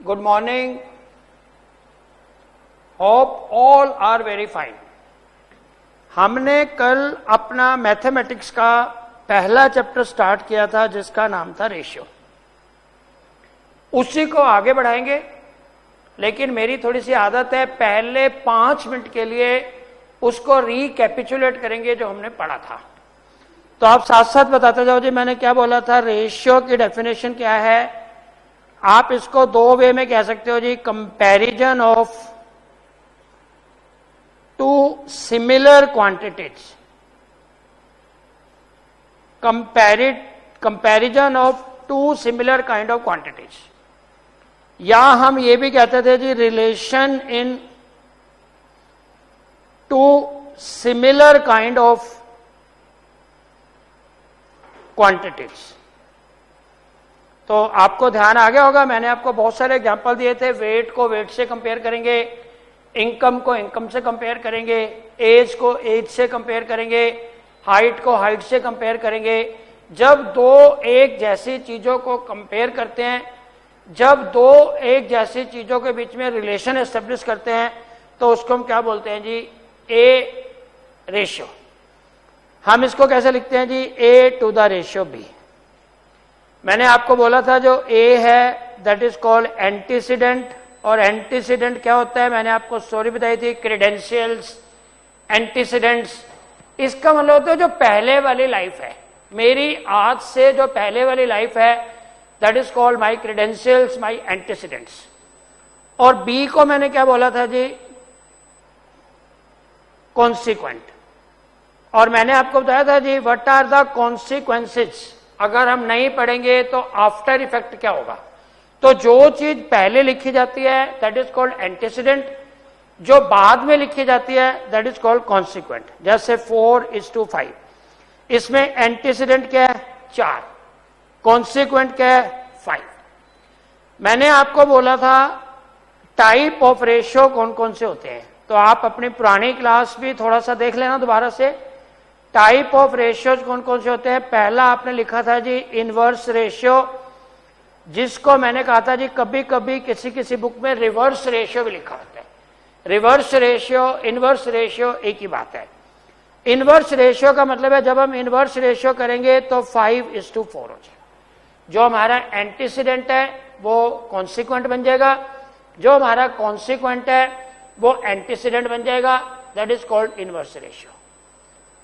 Good morning, hope all are very fine. हमने कल अपना मैथमेटिक्स का पहला चैप्टर स्टार्ट किया था जिसका नाम था रेशियो। उसी को आगे बढ़ाएंगे, लेकिन मेरी थोड़ी सी आदत है पहले 5 मिनट के लिए उसको रिकैपिचुलेट करेंगे जो हमने पढ़ा था। तो आप साथ साथ बताते जाओ जी मैंने क्या बोला था। रेशियो की डेफिनेशन क्या है? आप इसको 2 वे में कह सकते हो जी, comparison of two similar quantities, comparison of two similar kind of quantities, या हम ये भी कहते थे जी relation in two similar kind of quantities. तो आपको ध्यान आ गया होगा, मैंने आपको बहुत सारे एग्जांपल दिए थे। वेट को वेट से कंपेयर करेंगे, इनकम को इनकम से कंपेयर करेंगे, एज को एज से कंपेयर करेंगे, हाइट को हाइट से कंपेयर करेंगे। जब दो एक जैसी चीजों को कंपेयर करते हैं, जब दो एक जैसी चीजों के बीच में रिलेशन एस्टेब्लिश करते हैं, तो उसको हम क्या बोलते हैं जी? ए रेशियो। हम इसको कैसे लिखते हैं जी? ए टू द रेशियो बी। मैंने आपको बोला था जो ए है दैट इज कॉल्ड एंटीसीडेंट, और एंटीसीडेंट क्या होता है? मैंने आपको स्टोरी बताई थी, क्रेडेंशियल्स, एंटीसीडेंट्स। इसका मतलब होता है जो पहले वाली लाइफ है, मेरी आज से जो पहले वाली लाइफ है, that is called my credentials, my antecedents. और बी को मैंने क्या बोला था जी? कॉन्सिक्वेंट। और मैंने आपको बताया था जी व्हाट आर द कॉन्सिक्वेंसेस। अगर हम नहीं पढ़ेंगे तो आफ्टर इफेक्ट क्या होगा? तो जो चीज पहले लिखी जाती है दैट इज कॉल्ड एंटीसीडेंट, जो बाद में लिखी जाती है दैट इज कॉल्ड कॉन्सिक्वेंट। जैसे 4:5, इसमें एंटीसीडेंट क्या है? 4, कॉन्सिक्वेंट क्या है? 5। मैंने आपको बोला था टाइप ऑफ रेशियो कौन कौन से होते हैं, तो आप अपनी पुरानी क्लास भी थोड़ा सा देख लेना दोबारा से। टाइप ऑफ रेशियोज कौन कौन से होते हैं? पहला आपने लिखा था जी इनवर्स रेशियो, जिसको मैंने कहा था जी कभी कभी किसी किसी बुक में रिवर्स रेशियो भी लिखा होता है। रिवर्स रेशियो, इनवर्स रेशियो एक ही बात है। इनवर्स रेशियो का मतलब है जब हम इनवर्स रेशियो करेंगे तो 5:4 हो जाए। जो हमारा एंटीसीडेंट है वो कॉन्सिक्वेंट बन जाएगा, जो हमारा कॉन्सिक्वेंट है वो एंटीसीडेंट बन जाएगा, that is called inverse ratio.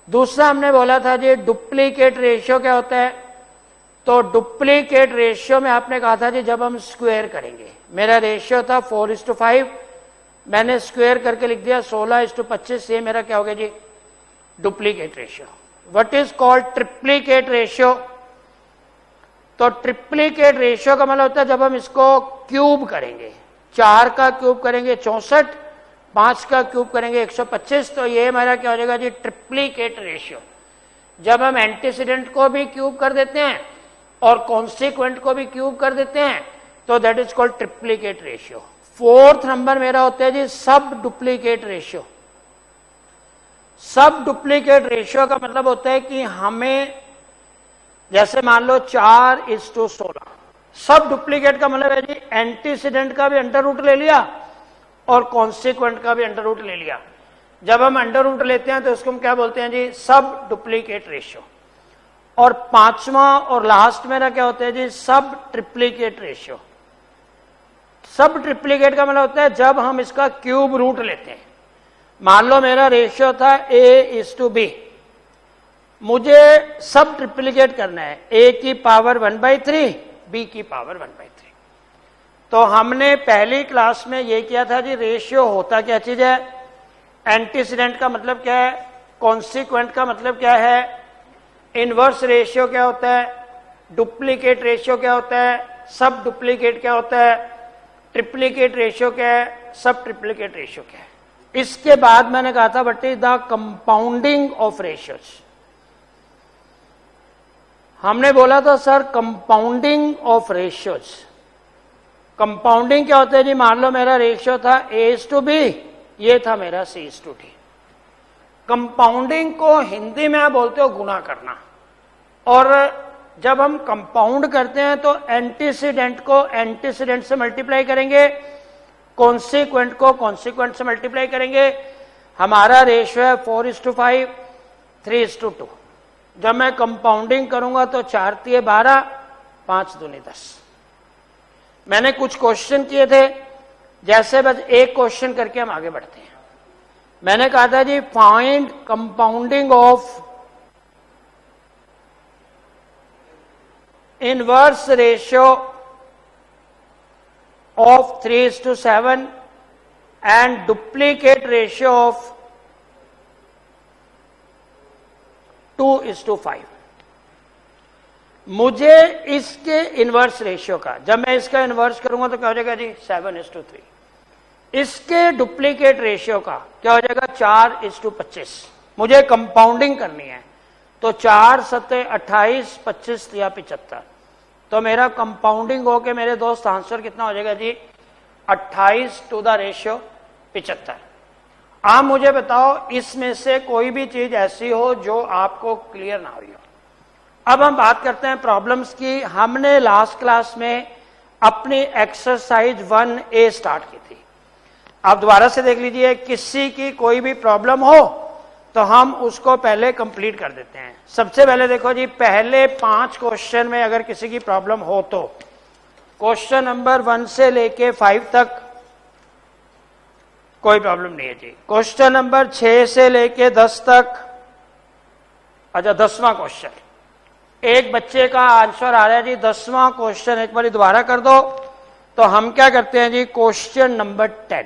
दूसरा हमने बोला था जी डुप्लीकेट रेशियो क्या होता है? तो डुप्लीकेट रेशियो में आपने कहा था जी जब हम स्क्वायर करेंगे, मेरा रेशियो था 4:5, मैंने स्क्वायर करके लिख दिया 16:25, ये मेरा क्या हो गया जी? Duplicate ratio. What is called triplicate ratio? तो ट्रिप्लीकेट रेशियो का मतलब होता है जब हम इसको क्यूब करेंगे, 4 का क्यूब करेंगे 64, 5 का क्यूब करेंगे 125, तो ये हमारा क्या हो जाएगा जी? Triplicate ratio. जब हम एंटीसीडेंट को भी क्यूब कर देते हैं और कॉन्सिक्वेंट को भी क्यूब कर देते हैं तो that is called triplicate ratio. 4th number मेरा होता है जी सब डुप्लीकेट रेशियो। सब डुप्लीकेट रेशियो का मतलब होता है कि हमें जैसे मान लो 4:16, सब डुप्लीकेट का मतलब है जी एंटीसीडेंट का भी अंडर रूट ले लिया और कॉन्सिक्वेंट का भी अंडर रूट ले लिया। जब हम अंडर रूट लेते हैं तो उसको हम क्या बोलते हैं जी? सब डुप्लीकेट रेशियो। और 5वां और लास्ट मेरा क्या होता है जी? सब ट्रिप्लीकेट रेशियो। सब ट्रिप्लीकेट का मतलब होता है जब हम इसका क्यूब रूट लेते हैं। मान लो मेरा रेशियो था A:B, मुझे सब ट्रिप्लीकेट करना है, A की पावर 1/3, B की पावर 1/3। तो हमने पहली क्लास में ये किया था जी रेशियो होता क्या चीज है, एंटीसीडेंट का मतलब क्या है, कॉन्सिक्वेंट का मतलब क्या है, इनवर्स रेशियो क्या होता है, डुप्लीकेट रेशियो क्या होता है, सब डुप्लीकेट क्या होता है, ट्रिप्लीकेट रेशियो क्या है, सब ट्रिप्लीकेट रेशियो क्या है। इसके बाद मैंने कहा था what is the compounding of ratios. हमने बोला था sir compounding of ratios. Compounding क्या होता है जी? मान लो मेरा रेशियो था A:B, ये था मेरा C:D। कंपाउंडिंग को हिंदी में आप बोलते हो गुना करना, और जब हम कंपाउंड करते हैं तो एंटीसीडेंट को एंटीसीडेंट से मल्टीप्लाई करेंगे, कॉन्सिक्वेंट को कॉन्सिक्वेंट से मल्टीप्लाई करेंगे। हमारा रेशियो है 4:5, 3:2। जब मैं कंपाउंडिंग करूंगा तो 4 तिये 12, 5 दूनी 10। मैंने कुछ क्वेश्चन किए थे, जैसे बस एक क्वेश्चन करके हम आगे बढ़ते हैं। मैंने कहा था जी find compounding of inverse ratio of 3:7 and duplicate ratio of 2:5। मुझे इसके इनवर्स रेशियो का, जब मैं इसका इनवर्स करूंगा तो क्या हो जाएगा जी 7:3। इसके डुप्लीकेट रेशियो का क्या हो जाएगा 4:25। मुझे कंपाउंडिंग करनी है तो 4 7 28, 25 या 75। तो मेरा कंपाउंडिंग होके मेरे दोस्त आंसर कितना हो जाएगा जी 28:75। आप मुझे बताओ इसमें से कोई भी चीज ऐसी हो जो आपको क्लियर ना हुई हो। अब हम बात करते हैं प्रॉब्लम्स की। हमने लास्ट क्लास में अपनी एक्सरसाइज 1A स्टार्ट की थी। आप दोबारा से देख लीजिए, किसी की कोई भी प्रॉब्लम हो तो हम उसको पहले कंप्लीट कर देते हैं। सबसे पहले देखो जी, पहले 5 क्वेश्चन में अगर किसी की प्रॉब्लम हो तो क्वेश्चन नंबर 1 से लेके 5 तक कोई प्रॉब्लम नहीं है जी। क्वेश्चन नंबर 6 से लेके 10 तक, अच्छा 10वां क्वेश्चन, एक बच्चे का आंसर आ रहा है जी 10वां क्वेश्चन। एक बार दोबारा कर दो। तो हम क्या करते हैं जी, क्वेश्चन नंबर 10।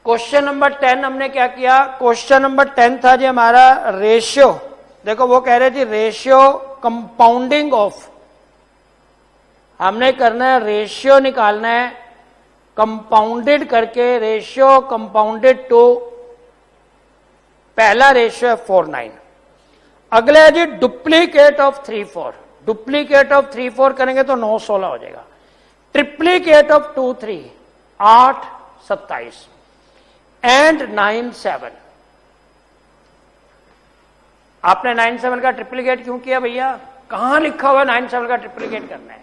क्वेश्चन नंबर 10 हमने क्या किया, क्वेश्चन नंबर 10 था जी हमारा रेशियो। देखो वो कह रहे जी रेशियो कंपाउंडिंग ऑफ, हमने करना है रेशियो निकालना है कंपाउंडेड करके, रेशियो कंपाउंडेड टू, पहला रेशियो है 4:9। अगला है जी डुप्लीकेट ऑफ 3:4। डुप्लीकेट ऑफ 3:4 करेंगे तो 9:16 हो जाएगा। Triplicate of 2:3 8:27 and 9:7। आपने 9:7 का ट्रिप्लीकेट क्यों किया भैया, कहां लिखा हुआ 9:7 का ट्रिप्लीकेट करना है?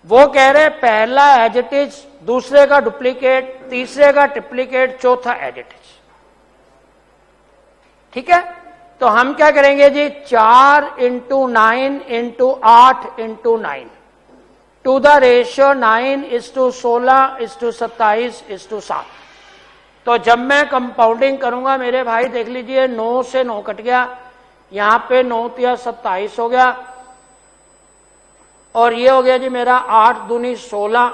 वो कह रहे हैं पहला एज इट इज, दूसरे का डुप्लीकेट, तीसरे का ट्रिप्लीकेट, चौथा एज इट इज। ठीक है, तो हम क्या करेंगे जी 4 × 9 × 8 × 9 टू द रेशियो 9:16:27:7। तो जब मैं कंपाउंडिंग करूंगा मेरे भाई देख लीजिए, 9 से 9 कट गया, यहां पे 9 × 27 हो गया, और ये हो गया जी मेरा 8 दूनी 16,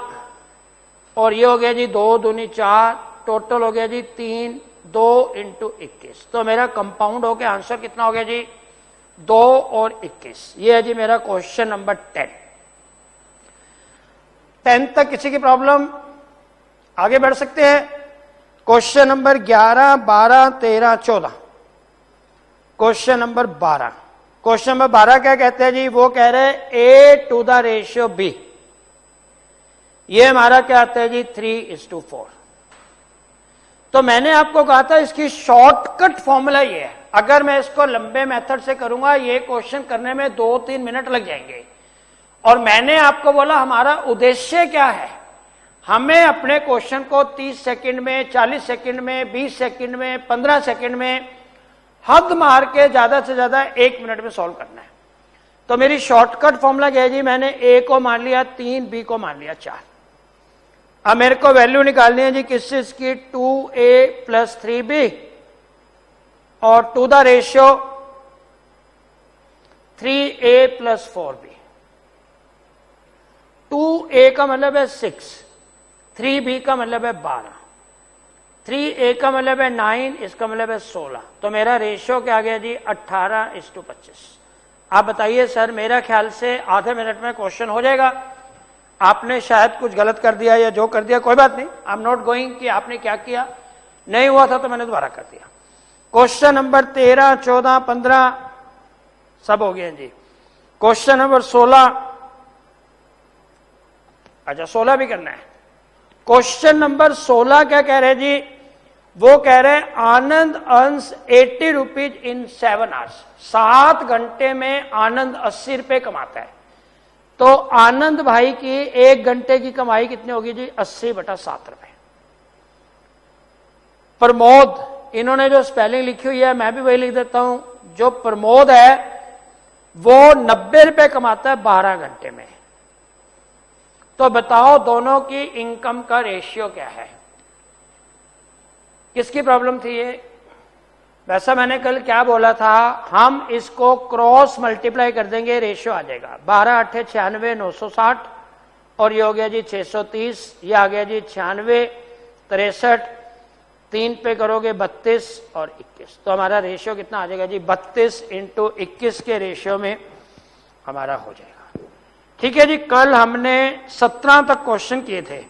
और ये हो गया जी 2 दूनी 4, टोटल हो गया जी 3, 2 × 21। तो मेरा कंपाउंड हो गया, आंसर कितना हो गया जी 2 और 21। ये है जी मेरा क्वेश्चन नंबर 10। 10 तक किसी की प्रॉब्लम, आगे बढ़ सकते हैं। Question number 11, 12, 13, 14। Question number 12, question number 12 क्या कहते हैं जी, वो कह रहे हैं A to the ratio B। ये हमारा क्या आता है जी 3:4। तो मैंने आपको कहा था इसकी शॉर्टकट फॉर्मूला ये है। अगर मैं इसको लंबे मेथड से करूंगा ये क्वेश्चन करने में 2-3 मिनट लग जाएंगे। और मैंने आपको बोला हमारा उद्देश्य क्या है, हमें अपने क्वेश्चन को 30 सेकंड में, 40 सेकंड में, 20 सेकंड में, 15 सेकंड में, हद मार के ज्यादा से ज्यादा 1 मिनट में सॉल्व करना है। तो मेरी शॉर्टकट फॉर्मूला क्या है जी, मैंने A को मान लिया 3, B को मान लिया 4। अब मेरे को वैल्यू निकालनी है जी किस चीज की, 2A + 3B और to the ratio 3A + 4B। 2A का मतलब है 6, 3B का मतलब है 12, 3A का मतलब है 9, इसका मतलब है 16। तो मेरा रेशियो क्या आ गया जी 18:25। आप बताइए सर, मेरा ख्याल से आधे मिनट में क्वेश्चन हो जाएगा। आपने शायद कुछ गलत कर दिया या जो कर दिया कोई बात नहीं, आई एम नॉट गोइंग कि आपने क्या किया, नहीं हुआ था तो मैंने दोबारा कर दिया। क्वेश्चन नंबर 13, 14, 15 सब हो गए जी। क्वेश्चन नंबर 16, अच्छा 16 भी करना है। क्वेश्चन नंबर 16 क्या कह रहे जी, वो कह रहे हैं आनंद अर्न्स 80 रुपीज इन 7 आवर्स। 7 घंटे में आनंद 80 रुपए कमाता है। तो आनंद भाई की 1 घंटे की कमाई कितनी होगी जी? 80/7 रुपए। प्रमोद, इन्होंने जो स्पेलिंग लिखी हुई है मैं भी वही लिख देता हूं। जो प्रमोद है वो 90 रुपए कमाता है 12 घंटे में। तो बताओ दोनों की इनकम का रेशियो क्या है? किसकी प्रॉब्लम थी ये? वैसा मैंने कल क्या बोला था, हम इसको क्रॉस मल्टीप्लाई कर देंगे, रेशियो आ जाएगा 12 8 96 960 और ये हो गया जी 630, ये आ गया जी 96 63, 3 पे करोगे 32 और 21। तो हमारा रेशियो कितना आ जाएगा जी? 32 × 21 के रेशियो में हमारा हो जाएगा। ठीक है जी। कल हमने 17 तक क्वेश्चन किए थे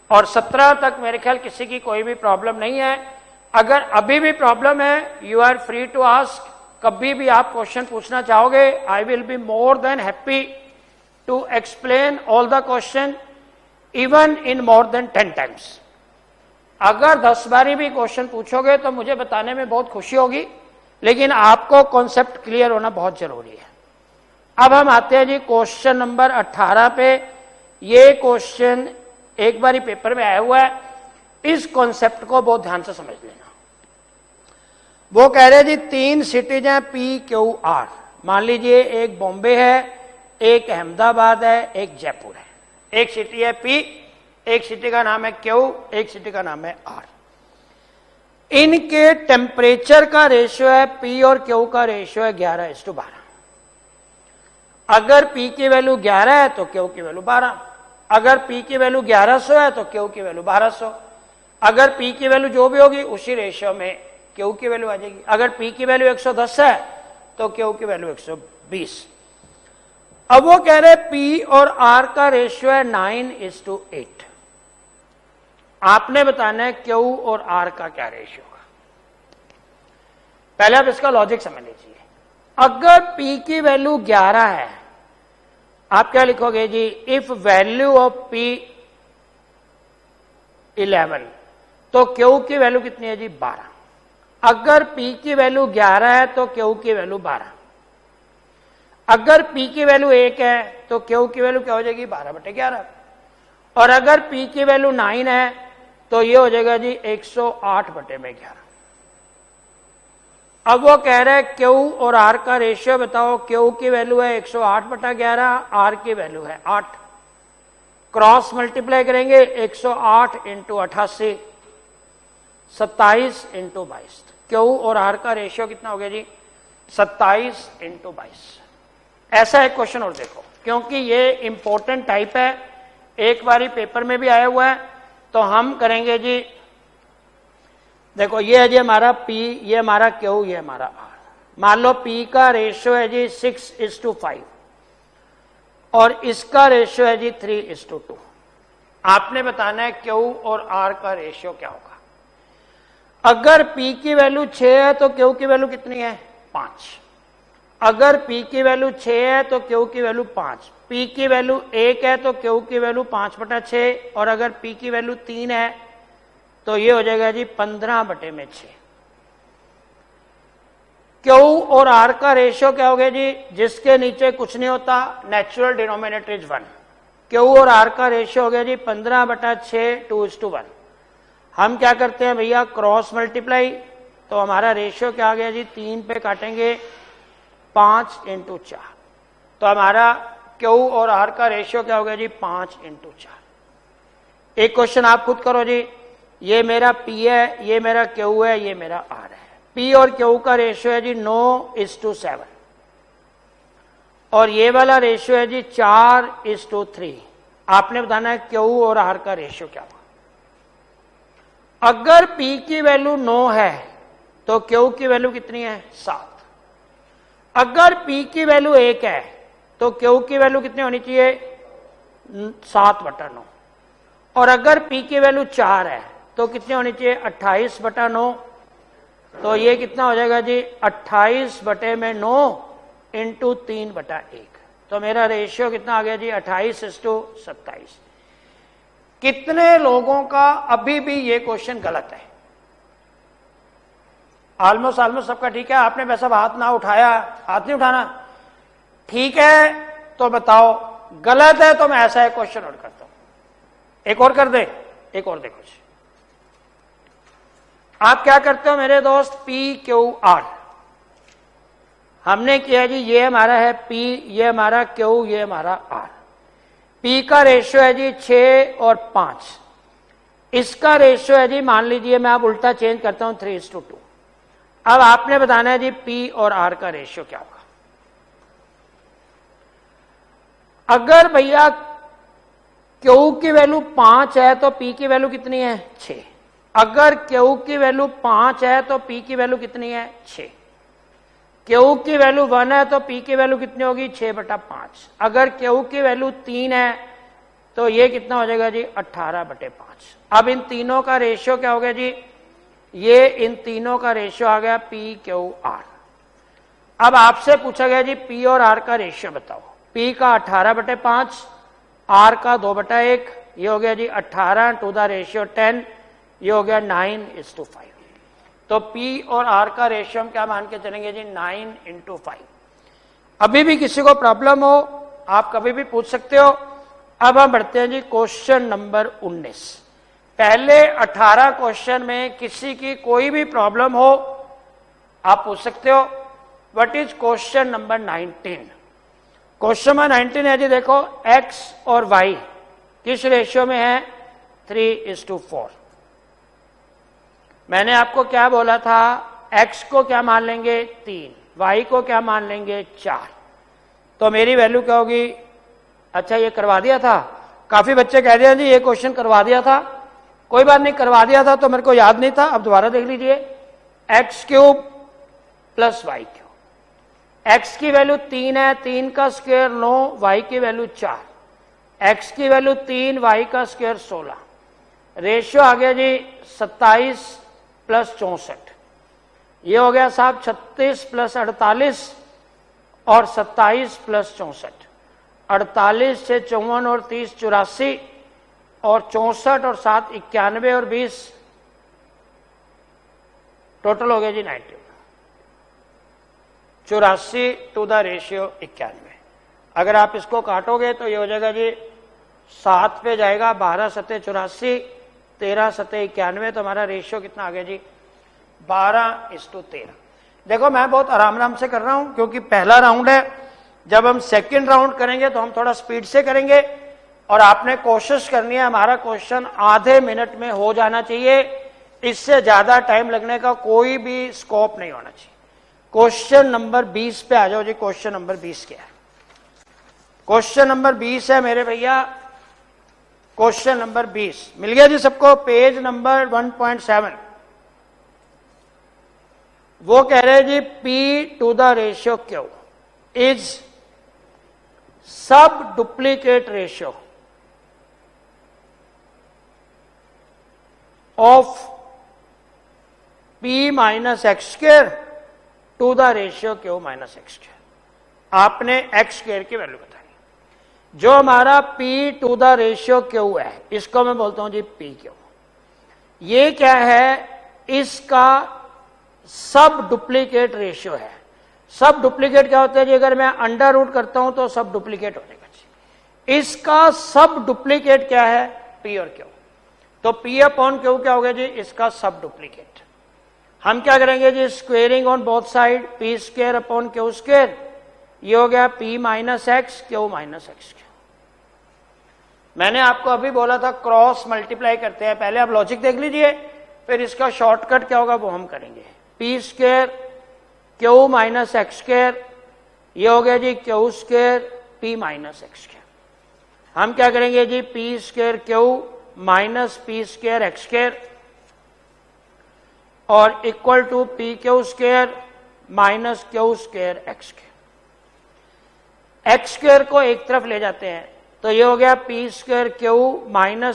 और 17 तक मेरे ख्याल किसी की कोई भी प्रॉब्लम नहीं है। अगर अभी भी प्रॉब्लम है, you are free to ask. कभी भी आप क्वेश्चन पूछना चाहोगे, I will be more than happy to explain all the question even in more than 10 times. अगर 10 बारी भी क्वेश्चन पूछोगे तो मुझे बताने में बहुत खुशी होगी, लेकिन आपको कॉन्सेप्ट क्लियर होना बहुत जरूरी है। अब हम आते हैं जी क्वेश्चन नंबर 18 पे। ये क्वेश्चन एक बार ही पेपर में आया हुआ है, इस कॉन्सेप्ट को बहुत ध्यान से समझ लेना। वो कह रहे जी 3 सिटीज हैं पी क्यू आर। मान लीजिए एक बॉम्बे है, एक अहमदाबाद है, एक जयपुर है। एक सिटी है पी, एक सिटी का नाम है क्यू, एक सिटी का नाम है आर। इनके टेम्परेचर का रेशियो है, पी और क्यू का रेशियो है 11:12। अगर पी की वैल्यू 11 है तो क्यू की वैल्यू 12। अगर पी की वैल्यू 1100 है तो क्यू की वैल्यू 1200। अगर पी की वैल्यू जो भी होगी उसी रेशियो में क्यू की वैल्यू आ जाएगी। अगर पी की वैल्यू 110 है तो क्यू की वैल्यू 120। अब वो कह रहे पी और आर का रेशियो है 9:8। आपने बताना है क्यू और आर का क्या रेशियो होगा। पहले आप इसका लॉजिक समझ लीजिए। अगर पी की वैल्यू 11 है, आप क्या लिखोगे जी? इफ वैल्यू ऑफ पी 11 तो क्यू की वैल्यू कितनी है जी? 12। अगर पी की वैल्यू 11 है तो क्यू की वैल्यू 12। अगर पी की वैल्यू 1 है तो क्यू की वैल्यू क्या हो जाएगी? 12/11। और अगर पी की वैल्यू 9 है तो ये हो जाएगा जी 108/11। अब वो कह रहे हैं क्यू और आर का रेशियो बताओ। क्यू की वैल्यू है 108/11, आर की वैल्यू है 8। क्रॉस मल्टीप्लाई करेंगे 108 × 88 27 × 22। क्यू और आर का रेशियो कितना हो गया जी? 27 × 22। ऐसा एक क्वेश्चन और देखो, क्योंकि ये इंपॉर्टेंट टाइप है, एक बारी पेपर में भी आया हुआ है, तो हम करेंगे जी। देखो ये है जी हमारा P, ये हमारा Q, ये हमारा R। मान लो P का रेशियो है जी 6:5 और इसका रेशियो है जी 3:2। आपने बताना है Q और R का रेशियो क्या होगा। अगर P की वैल्यू 6 है तो Q की वैल्यू कितनी है? 5। अगर P की वैल्यू 6 है तो Q की वैल्यू 5। P की वैल्यू 1 है तो Q की वैल्यू 5/6 और अगर P की वैल्यू 3 है तो ये हो जाएगा जी 15/6। Q और R का रेशियो क्या हो गया जी? जिसके नीचे कुछ नहीं होता, नेचुरल डिनोमिनेटर इज 1। Q और R का रेशियो हो गया जी 15/6 2:1। हम क्या करते हैं भैया? Cross multiply. तो हमारा रेशियो क्या आ गया जी? 3 पे काटेंगे 5 × 4। तो हमारा Q और R का रेशियो क्या हो गया जी? 5 × 4। एक क्वेश्चन आप खुद करो जी। ये मेरा P है, ये मेरा Q है, ये मेरा R है। P और Q का रेशियो है जी 9:7 और ये वाला रेशियो है जी 4:3। आपने बताना है Q और R का रेशियो क्या होगा। अगर P की वैल्यू 9 है तो Q की वैल्यू कितनी है? 7। अगर P की वैल्यू 1 है तो Q की वैल्यू कितनी होनी चाहिए? 7/9। और अगर P की वैल्यू 4 है तो कितनी होनी चाहिए? 28/9। तो ये कितना हो जाएगा जी? 28/9 × 3/1। तो मेरा रेशियो कितना आ गया जी? 28:27। कितने लोगों का अभी भी ये क्वेश्चन गलत है? ऑलमोस्ट ऑलमोस्ट सबका ठीक है। आपने वैसा हाथ ना उठाया, हाथ नहीं उठाना, ठीक है तो बताओ, गलत है तो मैं ऐसा एक क्वेश्चन और करता हूं। एक और कर दे, एक और देखो जी। आप क्या करते हो मेरे दोस्त, पी क्यू आर हमने किया जी, ये हमारा है पी, ये हमारा क्यू, ये हमारा आर। पी का रेशियो है जी 6 और 5, इसका रेशियो है जी, मान लीजिए मैं अब उल्टा चेंज करता हूं 3:2। अब आपने बताना है जी पी और आर का रेशियो क्या होगा। अगर भैया क्यू की वैल्यू 5 है तो पी की वैल्यू कितनी है, 6। अगर क्यू की वैल्यू 5 है तो पी की वैल्यू कितनी है, 6। क्यू की वैल्यू 1 है तो पी की वैल्यू कितनी होगी, 6/5। अगर क्यू की वैल्यू 3 है तो ये कितना हो जाएगा जी, 18/5। अब इन तीनों का रेशियो क्या हो गया जी, ये इन तीनों का रेशियो आ गया पी क्यू आर। अब आपसे पूछा गया जी पी और आर का रेशियो बताओ। पी का 18/5, आर का 2/1, ये हो गया जी 18 टू द रेशियो 10, ये हो गया 9:5। तो पी और आर का रेशियो हम क्या मान के चलेंगे जी, 9:5। अभी भी किसी को प्रॉब्लम हो आप कभी भी पूछ सकते हो। अब हम बढ़ते हैं जी क्वेश्चन नंबर 19। पहले 18 क्वेश्चन में किसी की कोई भी प्रॉब्लम हो आप पूछ सकते हो। What is question number 19? Question number 19 है जी, देखो x और y किस रेशियो में है, 3:4। मैंने आपको क्या बोला था, x को क्या मान लेंगे 3, y को क्या मान लेंगे 4। तो मेरी वैल्यू क्या होगी, अच्छा ये करवा दिया था, काफी बच्चे कह दिया जी ये क्वेश्चन करवा दिया था। कोई बात नहीं, करवा दिया था तो मेरे को याद नहीं था, अब दोबारा देख लीजिए। x³ + y³। x की वैल्यू 3 है, 3 का स्क्वायर 9, y की वैल्यू 4, x की वैल्यू 3, y का स्क्वायर 16। रेशियो आ गया जी 27 + 64। ये हो गया साहब 36 + 48 और 27 + 64। 48 से 54 और 30 84 और 64 और 7 91 और 20 टोटल हो गया जी 90। 84 टू द रेशियो 91। अगर आप इसको काटोगे तो ये हो जाएगा जी 7 पे जाएगा, 12 सते 84, 13 सते 91। तो हमारा रेशियो कितना आ गया जी, 12:13। देखो मैं बहुत आराम से कर रहा हूं क्योंकि पहला राउंड है। जब हम सेकंड राउंड करेंगे तो हम थोड़ा स्पीड से करेंगे और आपने कोशिश करनी है हमारा क्वेश्चन आधे मिनट में हो जाना चाहिए। इससे ज्यादा टाइम लगने का कोई भी स्कोप नहीं होना चाहिए। क्वेश्चन नंबर 20 पे आ जाओ जी। क्वेश्चन नंबर 20 क्या है? क्वेश्चन नंबर 20 है मेरे भैया, क्वेश्चन नंबर 20 मिल गया जी सबको, पेज नंबर 1.7। वो कह रहे हैं जी P to the ratio Q is sub duplicate ratio of P - x² to the ratio Q - x²। आपने x² की वैल्यू बताई। जो हमारा P to the ratio Q है इसको मैं बोलता हूं जी PQ। ये क्या है, इसका सब डुप्लीकेट रेशियो है। सब डुप्लीकेट क्या होता है जी, अगर मैं अंडर रूट करता हूं तो सब डुप्लीकेट हो जाएगा जी। इसका सब डुप्लीकेट क्या है, P और Q। तो P/Q क्या हो गया जी, इसका सब डुप्लीकेट। हम क्या करेंगे जी, squaring on both side, P²/Q²। ये हो गया P - x Q - x²। मैंने आपको अभी बोला था क्रॉस मल्टीप्लाई करते हैं। पहले आप लॉजिक देख लीजिए, फिर इसका शॉर्टकट क्या होगा वो हम करेंगे। P² Q - x², ये हो गया जी Q² P - x²। हम क्या करेंगे जी, P² Q - P² x² और equal to PQ² - Q² x²। x² को एक तरफ ले जाते हैं तो ये हो गया P² Q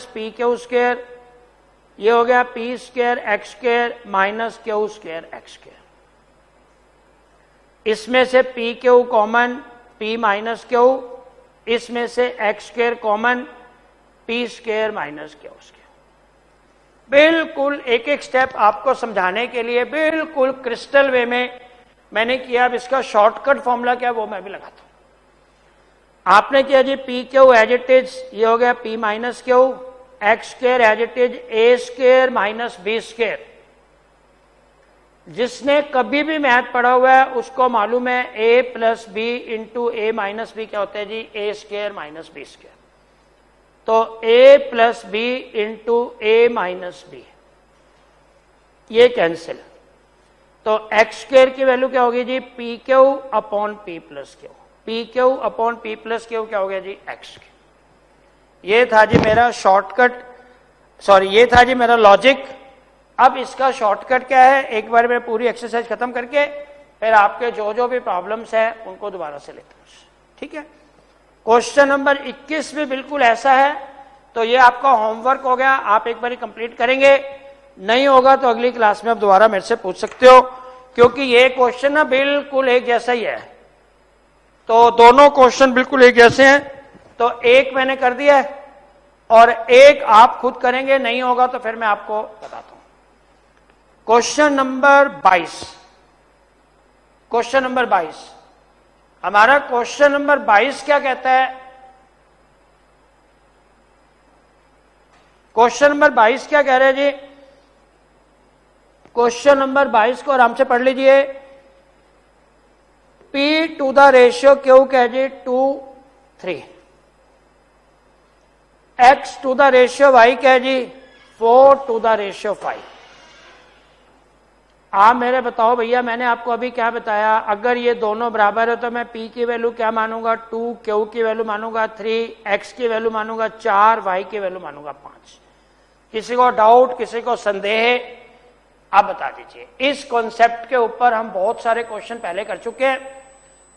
- PQ²। ये हो गया P² x² - Q² x²। इसमें से PQ कॉमन, P - Q, इसमें से x² कॉमन, P² - Q²। बिल्कुल एक एक स्टेप आपको समझाने के लिए बिल्कुल क्रिस्टल वे में मैंने किया। अब इसका शॉर्टकट फॉर्मूला क्या है वो मैं भी लगाता हूं। आपने किया जी P Q as it is, ये हो गया P minus Q, X square as it is A square minus B square. जिसने कभी भी मैथ पढ़ा हुआ है उसको मालूम है a plus b into a minus b क्या होता है जी, a square minus B square. तो a plus b into a minus b, ये कैंसिल। तो एक्स स्क्र की वैल्यू क्या होगी जी, P q upon p plus q, p q upon p plus q क्या हो गया जी, एक्स क्यू। ये था जी मेरा शॉर्टकट, सॉरी ये था जी मेरा लॉजिक। अब इसका शॉर्टकट क्या है, एक बार मैं पूरी एक्सरसाइज खत्म करके फिर आपके जो जो भी प्रॉब्लम्स है उनको दोबारा से लेता हूं, ठीक है। क्वेश्चन नंबर 21 भी बिल्कुल ऐसा है। तो ये आपका होमवर्क हो गया, आप एक बार कंप्लीट करेंगे, नहीं होगा तो अगली क्लास में आप दोबारा मेरे से पूछ सकते हो, क्योंकि ये क्वेश्चन ना बिल्कुल एक जैसा ही है। तो दोनों क्वेश्चन बिल्कुल एक जैसे हैं। तो एक मैंने कर दिया है और एक आप खुद करेंगे, नहीं होगा तो फिर मैं आपको बताता हूं। क्वेश्चन नंबर 22, क्वेश्चन नंबर 22 हमारा क्वेश्चन नंबर 22 क्या कहता है, क्वेश्चन नंबर 22 क्या कह रहे हैं जी, क्वेश्चन नंबर 22 को आराम से पढ़ लीजिए। P to the ratio Q क्या है जी, 2 3, x to the ratio y क्या है जी, 4 टू द रेशियो 5। आप मेरे बताओ भैया, मैंने आपको अभी क्या बताया, अगर ये दोनों बराबर है तो मैं P की वैल्यू क्या मानूंगा, 2, Q की वैल्यू मानूंगा 3, X की वैल्यू मानूंगा 4, Y की वैल्यू मानूंगा 5। किसी को डाउट, किसी को संदेह, आप बता दीजिए। इस कॉन्सेप्ट के ऊपर हम बहुत सारे क्वेश्चन पहले कर चुके हैं।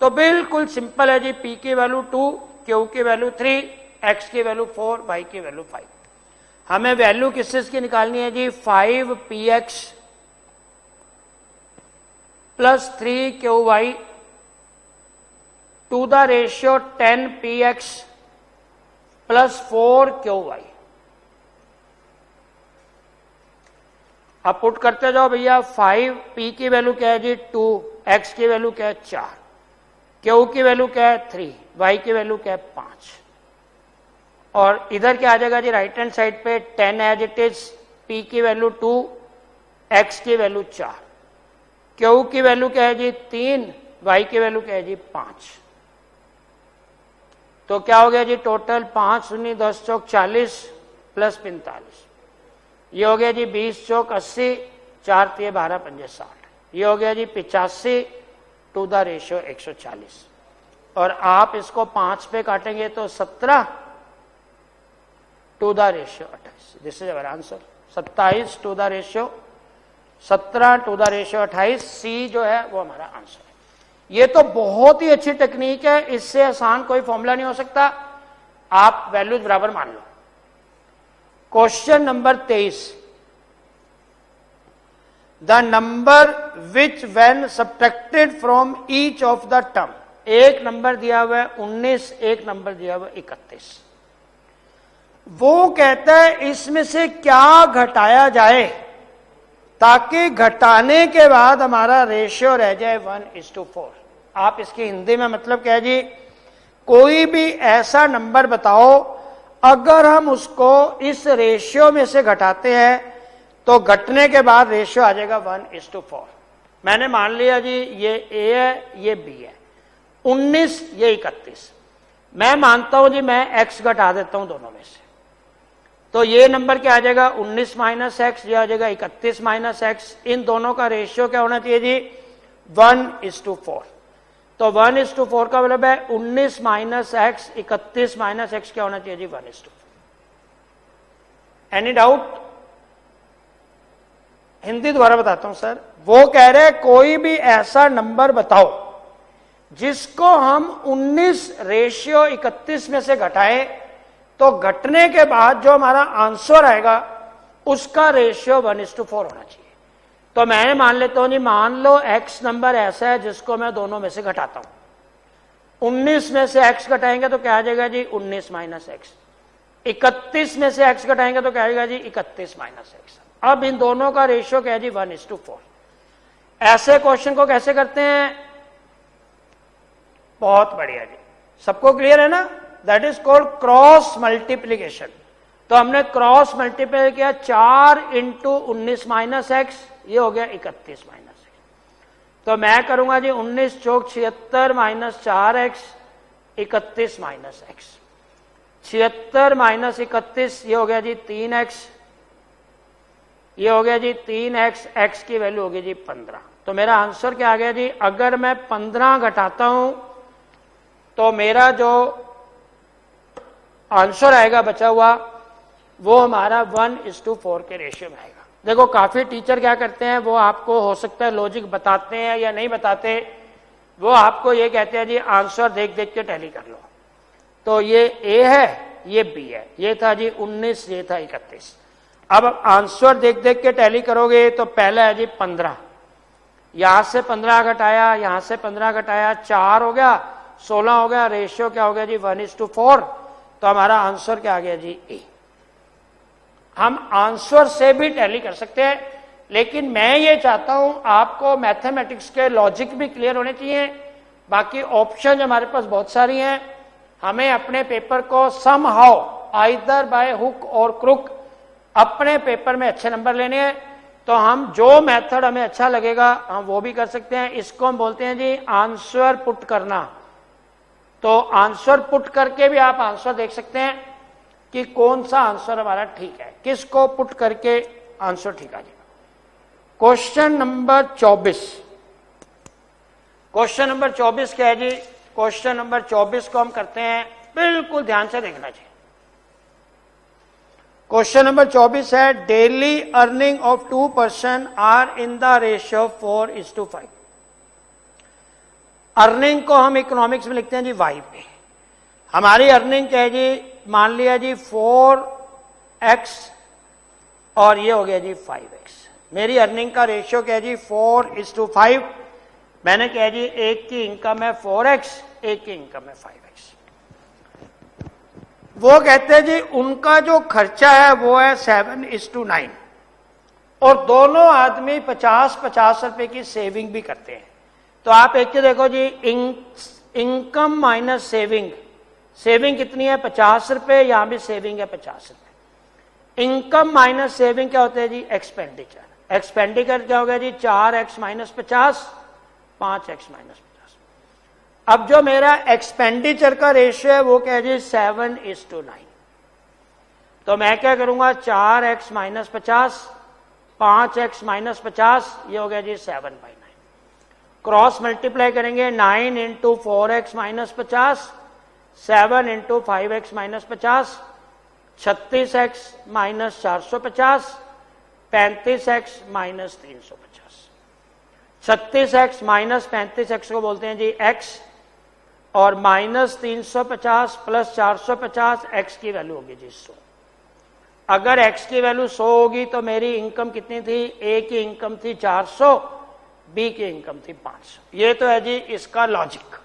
तो बिल्कुल सिंपल है जी, P की वैल्यू 2, Q की वैल्यू 3, X की वैल्यू 4, Y की वैल्यू 5। हमें वैल्यू किस चीज की निकालनी है जी, 5px plus 3qy to the ratio 10px plus 4qy। अब पुट करते जाओ भैया। 5p की वैल्यू क्या है जी, 2, x की वैल्यू क्या है 4, q की वैल्यू क्या है 3, y की वैल्यू क्या है 5। और इधर क्या आ जाएगा जी, राइट हैंड साइड पे 10 एज इट इज, p की वैल्यू 2, x की वैल्यू 4, क्यू की वैल्यू क्या है जी 3, y की वैल्यू क्या है जी 5। तो क्या हो गया जी टोटल, 5 दूनी 10 चौक 40 प्लस 45, ये हो गया जी 20 चौक 80, 4 तिये 12 पंजे 60, ये हो गया जी 85 टू द रेशियो 140। और आप इसको 5 पे काटेंगे तो 17 to the ratio 28। This is our answer, 27 to the ratio 17 to the ratio 28। C जो है वो हमारा आंसर है। ये तो बहुत ही अच्छी टेक्निक है, इससे आसान कोई फॉर्मूला नहीं हो सकता। आप वैल्यूज बराबर मान लो। Question number 23, the number which when subtracted from each of the term. एक नंबर दिया हुआ है 19, एक नंबर दिया हुआ है 31। वो कहता है इसमें से क्या घटाया जाए ताकि घटाने के बाद हमारा रेशियो रह जाए 1:4। आप इसकी हिंदी में मतलब क्या है जी, कोई भी ऐसा नंबर बताओ अगर हम उसको इस रेशियो में से घटाते हैं तो घटने के बाद रेशियो आ जाएगा 1:4। मैंने मान लिया जी ये ए है, ये बी है, 19 ये 31। मैं मानता हूं जी मैं एक्स घटा देता हूं दोनों में से, तो ये नंबर क्या आ जाएगा 19 माइनस एक्स, ये आ जाएगा 31 माइनस एक्स। इन दोनों का रेशियो क्या होना चाहिए जी 1:4। तो 1:4 का मतलब है 19 माइनस एक्स, 31 माइनस एक्स क्या होना चाहिए जी 1:4। Any doubt? हिंदी दोबारा बताता हूं सर। वो कह रहे हैं कोई भी ऐसा नंबर बताओ जिसको हम 19 रेशियो 31 में से घटाएं तो घटने के बाद जो हमारा आंसर आएगा उसका रेशियो 1:4 होना चाहिए। तो मैं मान लेता हूं जी, मान लो x नंबर ऐसा है जिसको मैं दोनों में से घटाता हूं। 19 में से x घटाएंगे तो क्या आ जाएगा जी 19 माइनस एक्स, 31 में से x घटाएंगे तो क्या आएगा जी 31 माइनस एक्स। अब इन दोनों का रेशियो क्या है जी 1:4। ऐसे क्वेश्चन को कैसे करते हैं? बहुत बढ़िया जी, सबको क्लियर है ना? That is called cross multiplication. तो हमने क्रॉस मल्टीप्लाई किया 4 इंटू 19 माइनस एक्स, ये हो गया 31 माइनस एक्स। तो मैं करूंगा जी 19 चौक 76 minus 4x 31 minus x. 76 minus 31 ये हो गया जी 3x, ये हो गया जी 3x, x की वैल्यू होगी जी 15। तो मेरा आंसर क्या आ गया जी? अगर मैं 15 घटाता हूं तो मेरा जो आंसर आएगा बचा हुआ वो हमारा 1:4 के रेशियो में आएगा। देखो काफी टीचर क्या करते हैं, वो आपको हो सकता है लॉजिक बताते हैं या नहीं बताते, वो आपको ये कहते हैं जी आंसर देख देख के टैली कर लो। तो ये ए है, ये बी है, ये था जी 19, ये था 31। अब आंसर देख देख के टैली करोगे तो पहला है जी 15, यहां से 15 घटाया, यहां से 15 घटाया, 4 हो गया, 16 हो गया, रेशियो क्या हो गया जी 1:4। तो हमारा आंसर क्या आ गया जी ए। हम आंसर से भी टैली कर सकते हैं, लेकिन मैं ये चाहता हूं आपको मैथमेटिक्स के लॉजिक भी क्लियर होने चाहिए। बाकी ऑप्शन हमारे पास बहुत सारी हैं, हमें अपने पेपर को somehow either by hook और क्रुक अपने पेपर में अच्छे नंबर लेने हैं। तो हम जो मेथड हमें अच्छा लगेगा हम वो भी कर सकते हैं। इसको हम बोलते हैं जी आंसर पुट करना। तो आंसर पुट करके भी आप आंसर देख सकते हैं कि कौन सा आंसर हमारा ठीक है, किसको पुट करके आंसर ठीक आ जाएगा। क्वेश्चन नंबर 24, क्वेश्चन नंबर 24 क्या है जी? क्वेश्चन नंबर 24 को हम करते हैं, बिल्कुल ध्यान से देखना चाहिए। क्वेश्चन नंबर 24 है daily earning of 2 person are in the ratio 4:5। Earning को हम इकोनॉमिक्स में लिखते हैं जी वाई पे। हमारी अर्निंग क्या है जी? मान लिया जी 4x और ये हो गया जी 5x। मेरी अर्निंग का रेशियो क्या है जी 4:5। मैंने कहा जी एक की इनकम है 4x, एक की इनकम है 5x। वो कहते हैं जी उनका जो खर्चा है वो है 7:9 और दोनों आदमी 50-50 रुपए की सेविंग भी करते हैं। तो आप एक देखो जी इनकम माइनस सेविंग, सेविंग कितनी है 50 रुपए, यहां भी सेविंग है 50 रुपए। इनकम माइनस सेविंग क्या होता है जी? एक्सपेंडिचर। एक्सपेंडिचर क्या हो गया जी 4x माइनस 50, 5x माइनस 50। अब जो मेरा एक्सपेंडिचर का रेशियो है वो क्या है जी 7:9। तो मैं क्या करूंगा 4x माइनस 50, 5x माइनस 50, ये हो गया जी 7/9। क्रॉस मल्टीप्लाई करेंगे 9 into 4x minus 50, 7 into 5x minus 50, 36x minus 450, 35x minus 350। 36x minus 35x को बोलते हैं जी x और माइनस 350 प्लस 450 x की वैल्यू होगी जी 100। अगर x की वैल्यू 100 होगी तो मेरी इनकम कितनी थी? a की इनकम थी 400, b की इनकम थी 500। ये तो है जी इसका लॉजिक।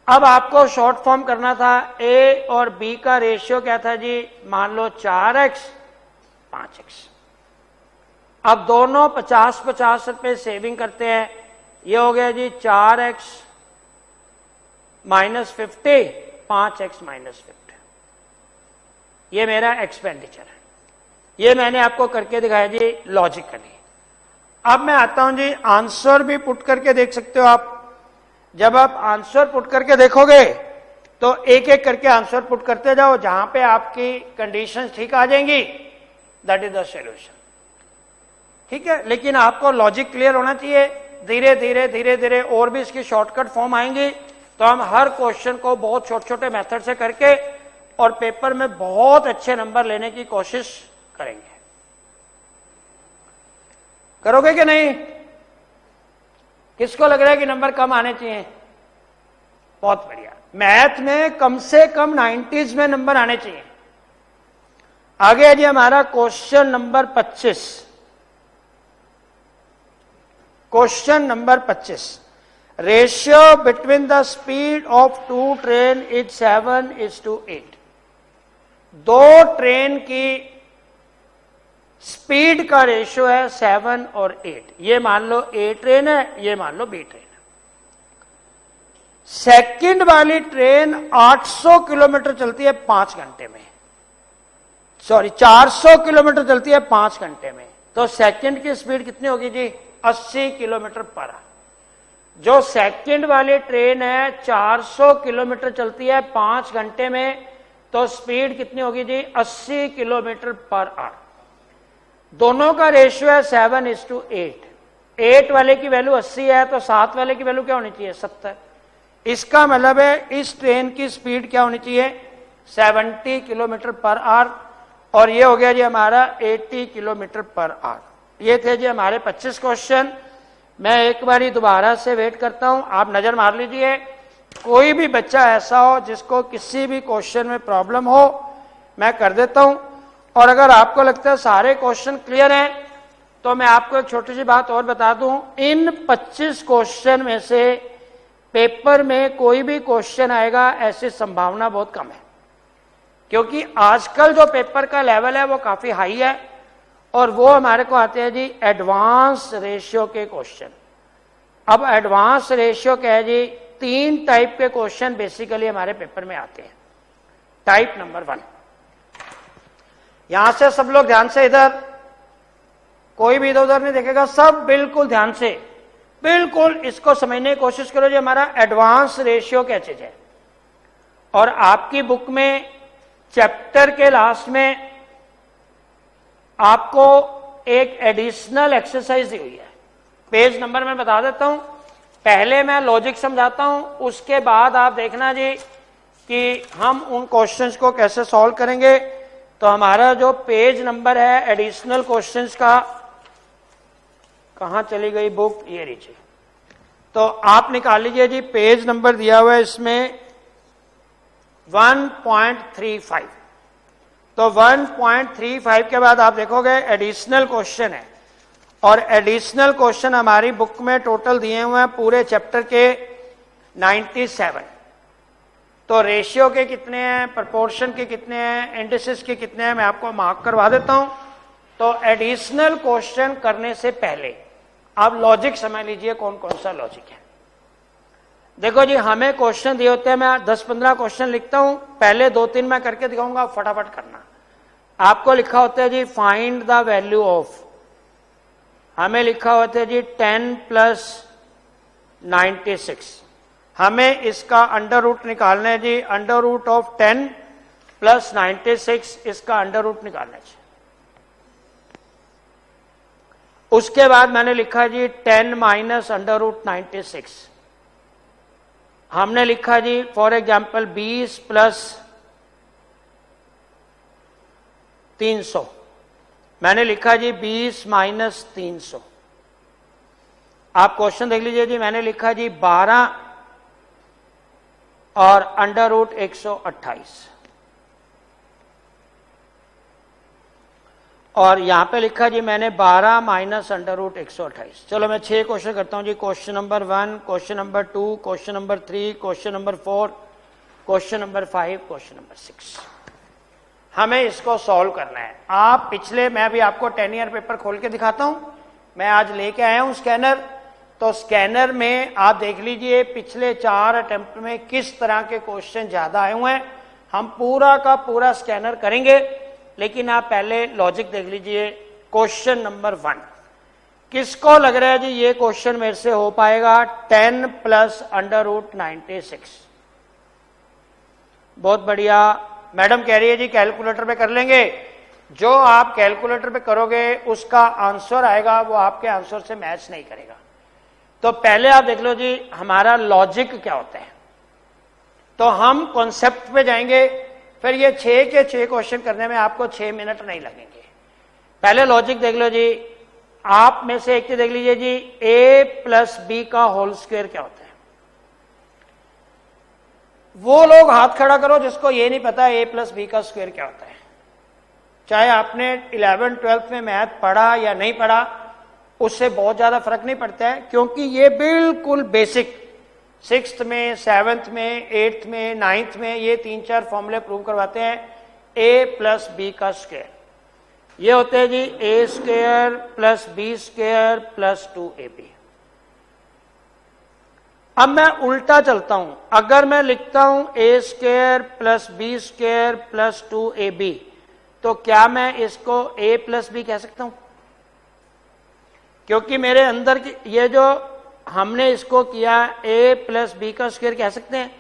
अब आपको शॉर्ट फॉर्म करना था, a और b का रेशियो क्या था जी? मान लो 4x 5x। अब दोनों 50-50 रुपए सेविंग करते हैं, ये हो गया जी 4x माइनस 50, 5x माइनस 50। ये मेरा एक्सपेंडिचर है, ये मैंने आपको करके दिखाया जी लॉजिकली। अब मैं आता हूं जी आंसर भी पुट करके देख सकते हो आप। जब आप आंसर पुट करके देखोगे तो एक एक करके आंसर पुट करते जाओ, जहां पे आपकी कंडीशंस ठीक आ जाएंगी दैट इज द सॉल्यूशन। ठीक है, लेकिन आपको लॉजिक क्लियर होना चाहिए। धीरे धीरे धीरे धीरे और भी इसकी शॉर्टकट फॉर्म आएंगी, तो हम हर क्वेश्चन को बहुत छोटे छोटे मेथड से करके और पेपर में बहुत अच्छे नंबर लेने की कोशिश करेंगे। करोगे कि नहीं? किसको लग रहा है कि नंबर कम आने चाहिए? बहुत बढ़िया। मैथ में कम से कम 90s में नंबर आने चाहिए। आगे है जी हमारा question number 25। Question number 25, ratio between the speed of 2 train is 7:8। 2 train की स्पीड का रेशियो है 7 और 8। ये मान लो ए ट्रेन है, ये मान लो बी ट्रेन है। सेकंड वाली ट्रेन 800 किलोमीटर चलती है 5 घंटे में, सॉरी 400 किलोमीटर चलती है 5 घंटे में। तो सेकंड की स्पीड कितनी होगी जी? 80 किलोमीटर पर आवर। जो सेकंड वाली ट्रेन है 400 किलोमीटर चलती है 5 घंटे में, तो स्पीड कितनी होगी जी? 80 किलोमीटर पर आवर। दोनों का रेशियो है 7:8। 8 वाले की वैल्यू 80 है, तो 7 वाले की वैल्यू क्या होनी चाहिए? 70। इसका मतलब है इस ट्रेन की स्पीड क्या होनी चाहिए? 70 किलोमीटर पर आवर, और ये हो गया जी हमारा 80 किलोमीटर पर आवर। ये थे जी हमारे 25 क्वेश्चन। मैं एक बारी दोबारा से वेट करता हूं, आप नजर मार लीजिए। कोई भी बच्चा ऐसा हो जिसको किसी भी क्वेश्चन में प्रॉब्लम हो, मैं कर देता हूं। और अगर आपको लगता है सारे क्वेश्चन क्लियर हैं, तो मैं आपको एक छोटी सी बात और बता दूं। इन 25 क्वेश्चन में से पेपर में कोई भी क्वेश्चन आएगा ऐसी संभावना बहुत कम है, क्योंकि आजकल जो पेपर का लेवल है वो काफी हाई है, और वो हमारे को आते हैं जी एडवांस रेशियो के क्वेश्चन। अब एडवांस रेशियो क्या है जी? 3 टाइप के क्वेश्चन बेसिकली हमारे पेपर में आते हैं। टाइप नंबर 1, यहां से सब लोग ध्यान से, इधर कोई भी इधर उधर नहीं देखेगा, सब बिल्कुल ध्यान से, बिल्कुल इसको समझने की कोशिश करो जी। हमारा एडवांस रेशियो क्या चीज है? और आपकी बुक में चैप्टर के लास्ट में आपको एक एडिशनल एक्सरसाइज दी हुई है। पेज नंबर मैं बता देता हूं, पहले मैं लॉजिक समझाता हूं, उसके बाद आप देखना जी कि हम उन क्वेश्चंस को कैसे सॉल्व करेंगे। तो हमारा जो पेज नंबर है एडिशनल क्वेश्चंस का, कहां चली गई बुक? ये नीचे। तो आप निकाल लीजिए जी, पेज नंबर दिया हुआ है इसमें 1.35। तो 1.35 के बाद आप देखोगे एडिशनल क्वेश्चन है, और एडिशनल क्वेश्चन हमारी बुक में टोटल दिए हुए हैं पूरे चैप्टर के 97। तो रेशियो के कितने हैं, प्रोपोर्शन के कितने हैं, इंडिसेस के कितने हैं, मैं आपको मार्क करवा देता हूं। तो एडिशनल क्वेश्चन करने से पहले आप लॉजिक समझ लीजिए कौन कौन सा लॉजिक है। देखो जी, हमें क्वेश्चन दिए होते हैं, मैं 10-15 क्वेश्चन लिखता हूं, पहले 2-3 मैं करके दिखाऊंगा, फटाफट करना। आपको लिखा होता है जी फाइंड द वैल्यू ऑफ, हमें लिखा होता है जी 10 + 96। हमें इसका अंडर रूट निकालना है जी, अंडर रूट ऑफ 10 + 96, इसका अंडर रूट निकालना है। उसके बाद मैंने लिखा जी 10 - अंडर रूट 96। हमने लिखा जी फॉर एग्जाम्पल 20 + 300। मैंने लिखा जी 20 - 300। आप क्वेश्चन देख लीजिए जी, मैंने लिखा जी 12 और अंडर रूट 128, और यहां पे लिखा जी मैंने 12 - अंडर रूट 128। चलो मैं 6 क्वेश्चन करता हूं जी। Question number 1, question number 2, question number 3, question number 4, question number 5, question number 6। हमें इसको सॉल्व करना है। आप पिछले, मैं भी आपको 10 ईयर पेपर खोल के दिखाता हूं, मैं आज लेके आया हूं स्कैनर। तो स्कैनर में आप देख लीजिए पिछले 4 अटेम्प्ट में किस तरह के क्वेश्चन ज्यादा आए हुए हैं। हम पूरा का पूरा स्कैनर करेंगे, लेकिन आप पहले लॉजिक देख लीजिए। क्वेश्चन नंबर 1, किसको लग रहा है जी ये क्वेश्चन मेरे से हो पाएगा? 10 + अंडर रूट 96। बहुत बढ़िया, मैडम कह रही है जी कैलकुलेटर पे कर लेंगे। जो आप कैलकुलेटर पे करोगे उसका आंसर आएगा, वो आपके आंसर से मैच नहीं करेगा। तो पहले आप देख लो जी हमारा लॉजिक क्या होता है। तो हम कॉन्सेप्ट पे जाएंगे, फिर ये 6 के 6 क्वेश्चन करने में आपको 6 मिनट नहीं लगेंगे। पहले लॉजिक देख लो जी, आप में से एक चीज देख लीजिए जी, a + b का होल स्क्वायर क्या होता है? वो लोग हाथ खड़ा करो जिसको ये नहीं पता a + b का स्क्वायर क्या होता है। चाहे आपने 11th-12th में मैथ पढ़ा या नहीं पढ़ा, उससे बहुत ज्यादा फर्क नहीं पड़ता है, क्योंकि ये बिल्कुल बेसिक 6th में, 7th में, 8th में, 9th में ये 3-4 फॉर्मूले प्रूव करवाते हैं। a + b का स्क्वायर, ये होते हैं जी a square plus b square plus 2ab। अब मैं उल्टा चलता हूं, अगर मैं लिखता हूं a square plus b square plus 2ab, तो क्या मैं इसको a प्लस बी कह सकता हूं? क्योंकि मेरे अंदर की ये जो हमने इसको किया a प्लस बी का स्क्वायर कह सकते हैं।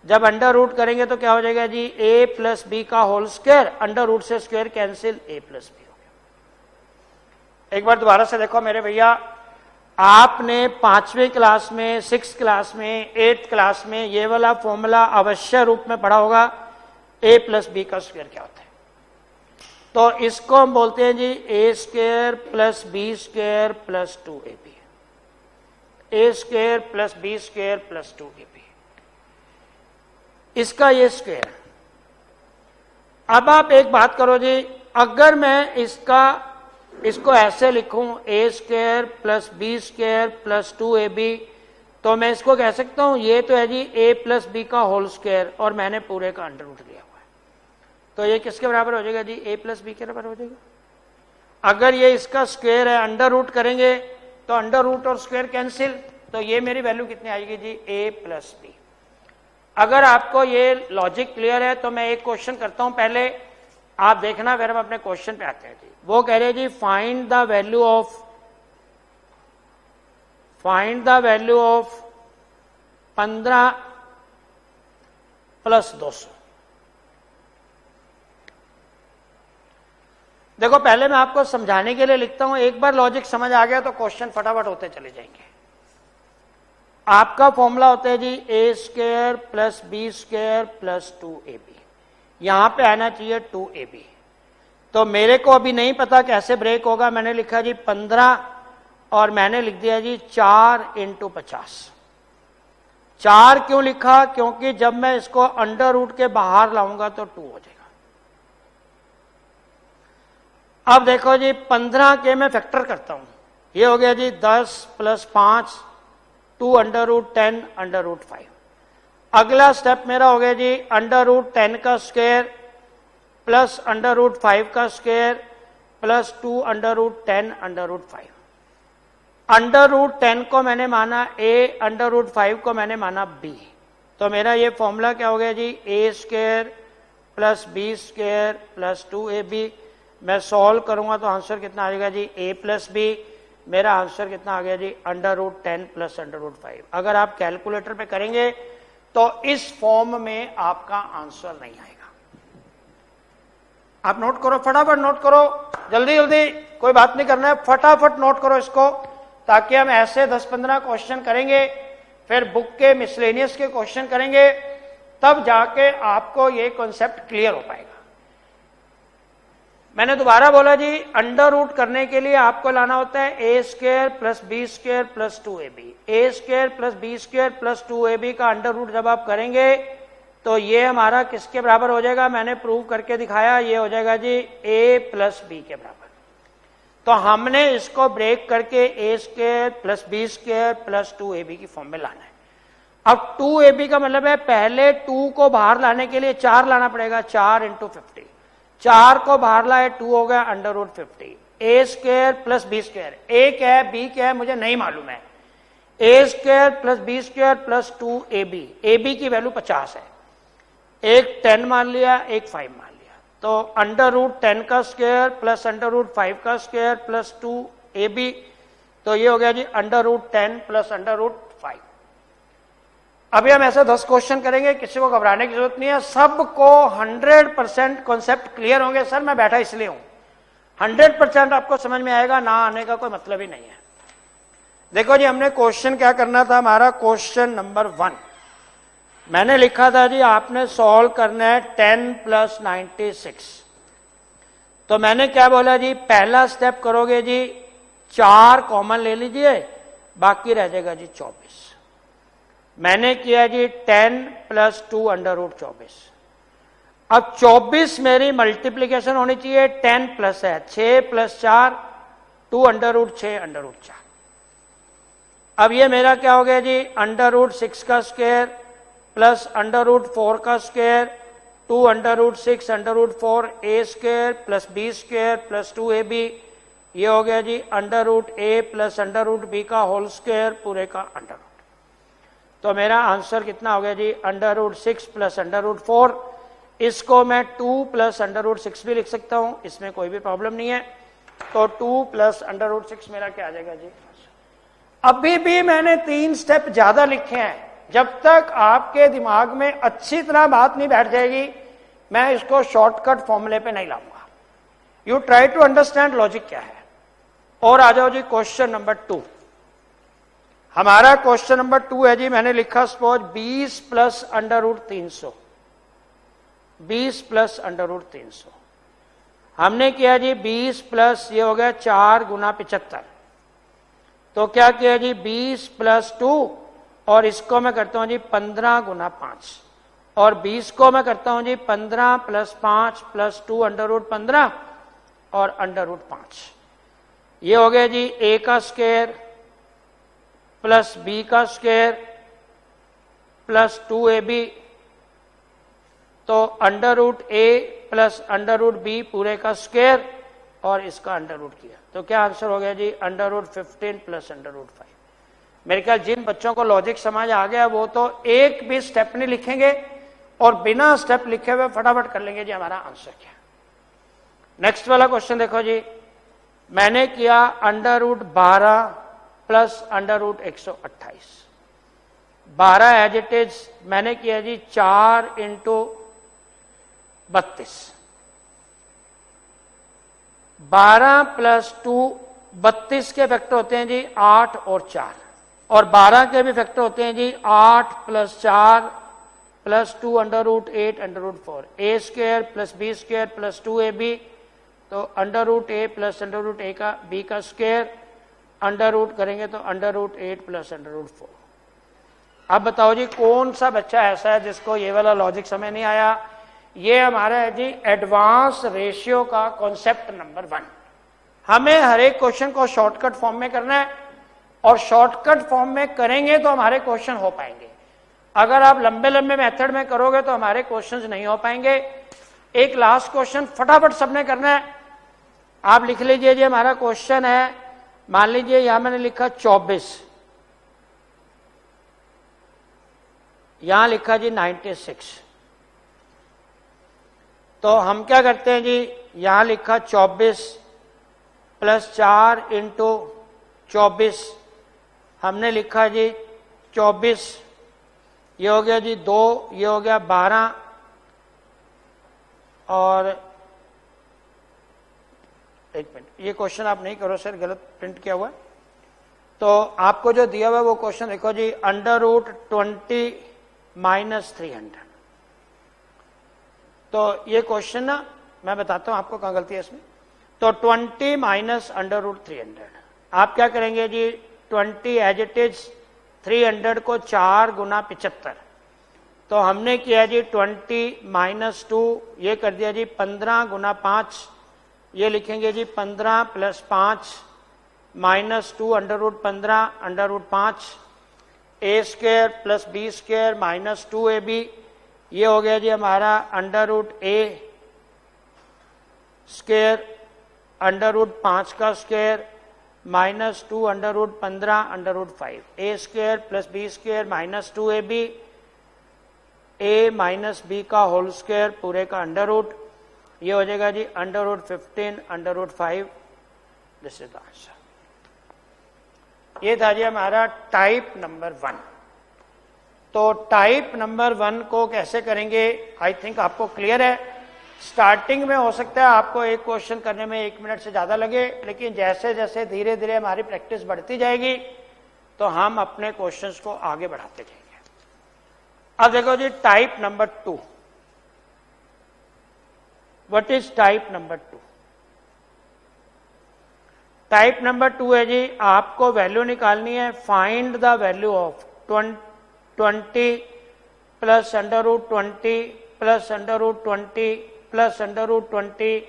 जब अंडर रूट करेंगे तो क्या हो जाएगा जी a प्लस बी का होल स्क्वायर, अंडर रूट से square cancel, a plus B हो गया। एक बार दोबारा से देखो मेरे भैया, आपने 5वीं क्लास में, 6th क्लास में, 8th क्लास में ये वाला फॉर्मूला अवश्य रूप में पढ़ा होगा, a प्लस बी का स्क्वायर क्या होता है। तो इसको हम बोलते हैं जी a square plus b square plus 2ab, a square plus b square plus 2ab, इसका ये स्क्वायर। अब आप एक बात करो जी, अगर मैं इसको ऐसे लिखूं a square plus b square plus 2ab, तो मैं इसको कह सकता हूं ये तो है जी a प्लस बी का होल स्क्वायर और मैंने पूरे का अंडर रूट लिया हुआ है, तो ये किसके बराबर हो जाएगा जी a प्लस बी के बराबर हो जाएगा। अगर ये इसका स्क्वायर है, अंडर रूट करेंगे तो अंडर रूट और स्क्वायर कैंसिल, तो ये मेरी वैल्यू कितनी आएगी जी a प्लस बी। अगर आपको ये लॉजिक क्लियर है तो मैं एक क्वेश्चन करता हूं पहले, आप देखना, फिर हम अपने क्वेश्चन पे आते हैं जी। वो कह रहे हैं जी find the value of 15 plus 200। देखो पहले मैं आपको समझाने के लिए लिखता हूं, एक बार लॉजिक समझ आ गया तो क्वेश्चन फटाफट होते चले जाएंगे। आपका फॉर्मूला होता है जी a square plus b square plus 2ab, यहां पे आना चाहिए 2ab। तो मेरे को अभी नहीं पता कैसे ब्रेक होगा, मैंने लिखा जी 15 और मैंने लिख दिया जी 4 × 50। 4 क्यों लिखा? क्योंकि जब मैं इसको अंडर रूट के बाहर लाऊंगा तो 2 हो जाएगा। अब देखो जी 15 के मैं फैक्टर करता हूं, ये हो गया जी 10 plus 5 2 under root 10 under root 5। अगला स्टेप मेरा हो गया जी अंडर रूट 10 का स्क्वायर प्लस अंडर रूट 5 का square plus 2 under root 10 under root 5। Under root 10 को मैंने माना a, अंडर रूट 5 को मैंने माना b। तो मेरा ये फॉर्मूला क्या हो गया जी a square plus b square plus 2ab। मैं सॉल्व करूंगा तो आंसर कितना आ जाएगा जी a प्लस बी। मेरा आंसर कितना आ गया जी under root 10 plus under root 5। अगर आप कैलकुलेटर पे करेंगे तो इस फॉर्म में आपका आंसर नहीं आएगा। आप नोट करो, फटाफट नोट करो, जल्दी जल्दी, कोई बात नहीं करना है, फटाफट नोट करो इसको, ताकि हम ऐसे 10-15 क्वेश्चन करेंगे, फिर बुक के मिसलेनियस के क्वेश्चन करेंगे, तब जाके आपको ये कॉन्सेप्ट क्लियर हो पाएगा। मैंने दोबारा बोला जी अंडर रूट करने के लिए आपको लाना होता है a square plus b square plus 2ab। A square plus b square plus 2ab का अंडर रूट जब आप करेंगे तो ये हमारा किसके बराबर हो जाएगा? मैंने प्रूव करके दिखाया, ये हो जाएगा जी a प्लस बी के बराबर। तो हमने इसको ब्रेक करके a square plus b square plus 2ab की फॉर्म में लाना है। अब 2ab का मतलब है पहले 2 को बाहर लाने के लिए 4 लाना पड़ेगा, 4 × 50। 4 को बाहर लाए 2 हो गया under root 50। A square plus b square, a क्या है बी क्या है मुझे नहीं मालूम है। A square plus b square plus 2ab, ab की वैल्यू 50 है, एक 10 मान लिया, एक 5 मान लिया, तो अंडर रूट 10 का स्क्वायर प्लस अंडर रूट 5 का स्क्वायर प्लस 2ab, तो ये हो गया जी under root 10 plus under root 5। अभी हम ऐसे 10 क्वेश्चन करेंगे, किसी को घबराने की जरूरत नहीं है, सबको 100% कॉन्सेप्ट क्लियर होंगे। सर मैं बैठा इसलिए हूं, 100% आपको समझ में आएगा, ना आने का कोई मतलब ही नहीं है। देखो जी हमने क्वेश्चन क्या करना था, हमारा क्वेश्चन नंबर 1 मैंने लिखा था जी आपने सॉल्व करना है 10 + 96। तो मैंने क्या बोला जी, पहला स्टेप करोगे जी 4 कॉमन ले लीजिए, बाकी रह जाएगा जी 24। मैंने किया जी 10 + 2 अंडर रूट 24। अब 24 मेरी मल्टीप्लीकेशन होनी चाहिए, 10 प्लस है 6 + 4 2 अंडर रूट 6 अंडर रूट 4। अब ये मेरा क्या हो गया जी अंडर रूट 6 का स्क्वायर प्लस अंडर रूट 4 का square 2 under root 6 under root 4 a square plus b square plus 2ab, ये हो गया जी under root a plus under root b का होल स्क्वायर पूरे का अंडर रूट। तो मेरा आंसर कितना हो गया जी under root 6 plus under root 4। इसको मैं 2 प्लस अंडर रूट 6 भी लिख सकता हूं, इसमें कोई भी प्रॉब्लम नहीं है। तो 2 प्लस अंडर रूट 6 मेरा क्या आ जाएगा जी। अभी भी मैंने 3 स्टेप ज्यादा लिखे हैं, जब तक आपके दिमाग में अच्छी तरह बात नहीं बैठ जाएगी मैं इसको शॉर्टकट फॉर्मूले पे नहीं लाऊंगा। You try to understand logic क्या है। और आ जाओ जी क्वेश्चन नंबर 2। हमारा क्वेश्चन नंबर 2 है जी, मैंने लिखा suppose 20 plus under root 300, 20 plus under root 300। हमने किया जी 20 प्लस ये हो गया 4 गुना 75, तो क्या किया जी 20 प्लस 2 और इसको मैं करता हूं जी 15 गुना 5, और 20 को मैं करता हूं जी 15 प्लस 5 प्लस 2 अंडर रूट 15 और अंडर रूट 5। ये हो गया जी ए का स्क्वायर प्लस बी का स्क्वायर प्लस 2ab, तो under root a plus under root B पूरे का स्क्वायर और इसका अंडर रूट किया, तो क्या आंसर हो गया जी under root 15 plus under root 5। मेरे ख्याल जिन बच्चों को लॉजिक समझ आ गया वो तो एक भी स्टेप नहीं लिखेंगे और बिना स्टेप लिखे हुए फटाफट कर लेंगे जी हमारा आंसर क्या। नेक्स्ट वाला क्वेश्चन देखो जी, मैंने किया under root 12 plus under root 128, 12 as it is मैंने किया जी 4 इंटू 32, 12 प्लस 2 32 के फैक्टर होते हैं जी 8 और 4, और 12 के भी फैक्टर होते हैं जी 8 plus 4 plus 2 under root 8 under root 4, a square plus b square plus 2ab, तो under root a plus under root a का बी का स्क्वायर, अंडर रूट करेंगे तो under root 8 plus under root 4। अब बताओ जी कौन सा बच्चा ऐसा है जिसको ये वाला लॉजिक समझ नहीं आया। ये हमारा है जी एडवांस रेशियो का कॉन्सेप्ट नंबर 1। हमें हर एक क्वेश्चन को शॉर्टकट फॉर्म में करना है, और शॉर्टकट फॉर्म में करेंगे तो हमारे क्वेश्चन हो पाएंगे। अगर आप लंबे लंबे मेथड में करोगे तो हमारे क्वेश्चंस नहीं हो पाएंगे। एक लास्ट क्वेश्चन फटाफट सबने करना है, आप लिख लीजिए जी। हमारा क्वेश्चन है, मान लीजिए यहां मैंने लिखा 24, यहां लिखा जी 96, तो हम क्या करते हैं जी, यहां लिखा 24 प्लस 4 इंटू 24, हमने लिखा जी 24, ये हो गया जी 2, ये हो गया 12, और एक मिनट, ये क्वेश्चन आप नहीं करो सर, गलत प्रिंट किया हुआ है। तो आपको जो दिया हुआ है वो क्वेश्चन देखो जी, अंडर रूट 20 माइनस 300। तो ये क्वेश्चन ना मैं बताता हूं आपको कहां गलती है इसमें। तो 20 माइनस अंडर रूट 300, आप क्या करेंगे जी 20 एज इट इज, 300 को 4 गुना 75, तो हमने किया जी 20 माइनस 2, ये कर दिया जी 15 गुना 5, ये लिखेंगे जी 15 plus 5 minus 2 under root 15 under root 5, a square plus b square minus 2ab, ये हो गया जी हमारा under root a square under root 5 का square minus 2 under root 15 under root 5, a square plus b square minus 2ab, a minus b का whole square पूरे का under root, ये हो जाएगा जी under root 15 under root 5। This is the answer. ये था जी हमारा टाइप नंबर 1। तो टाइप नंबर 1 को कैसे करेंगे आई थिंक आपको क्लियर है। स्टार्टिंग में हो सकता है आपको एक क्वेश्चन करने में 1 मिनट से ज्यादा लगे, लेकिन जैसे जैसे धीरे धीरे हमारी प्रैक्टिस बढ़ती जाएगी तो हम अपने क्वेश्चंस को आगे बढ़ाते जाएंगे। अब देखो जी type number 2। What is type number 2? Type number 2 है जी, आपको वैल्यू निकालनी है, find the value of 20 plus under root 20 plus under root 20 plus under root 20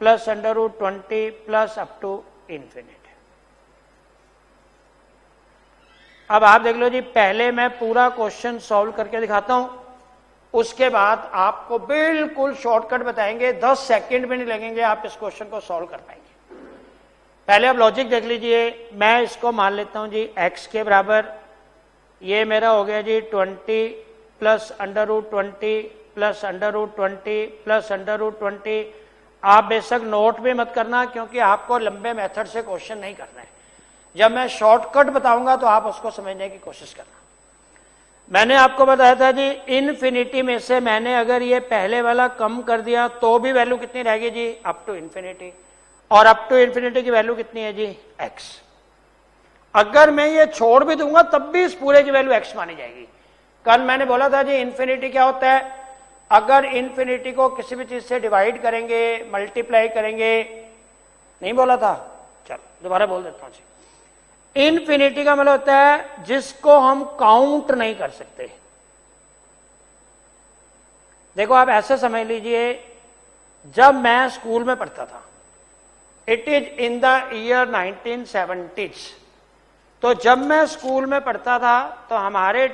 plus under root 20 plus up to infinite. अब आप देख लो जी, पहले मैं पूरा क्वेश्चन सॉल्व करके दिखाता हूं, उसके बाद आपको बिल्कुल शॉर्टकट बताएंगे, 10 सेकंड भी नहीं लगेंगे, आप इस क्वेश्चन को सॉल्व कर पाएंगे। पहले आप लॉजिक देख लीजिए। मैं इसको मान लेता हूं जी x के बराबर, ये मेरा हो गया जी 20 प्लस √20 प्लस √20 प्लस √20। आप बेशक नोट भी मत करना, क्योंकि आपको लंबे मेथड से क्वेश्चन नहीं करना है। जब मैं शॉर्टकट बताऊंगा तो आप उसको समझने की कोशिश करना। मैंने आपको बताया था जी इन्फिनिटी में से मैंने अगर ये पहले वाला कम कर दिया तो भी वैल्यू कितनी रहेगी जी, अप टू इन्फिनिटी। और अप टू इन्फिनिटी की वैल्यू कितनी है जी, x। अगर मैं ये छोड़ भी दूंगा तब भी इस पूरे की वैल्यू x मानी जाएगी। कल मैंने बोला था जी इन्फिनिटी क्या होता है, अगर इन्फिनिटी को किसी भी चीज से डिवाइड करेंगे, मल्टीप्लाई करेंगे, नहीं बोला था, चल दोबारा बोल देता हूं जी। इन्फिनिटी का मतलब होता है जिसको हम काउंट नहीं कर सकते। देखो आप ऐसे समझ लीजिए, जब मैं स्कूल में पढ़ता था, it is in the year 1970s, तो जब मैं स्कूल में पढ़ता था तो हमारे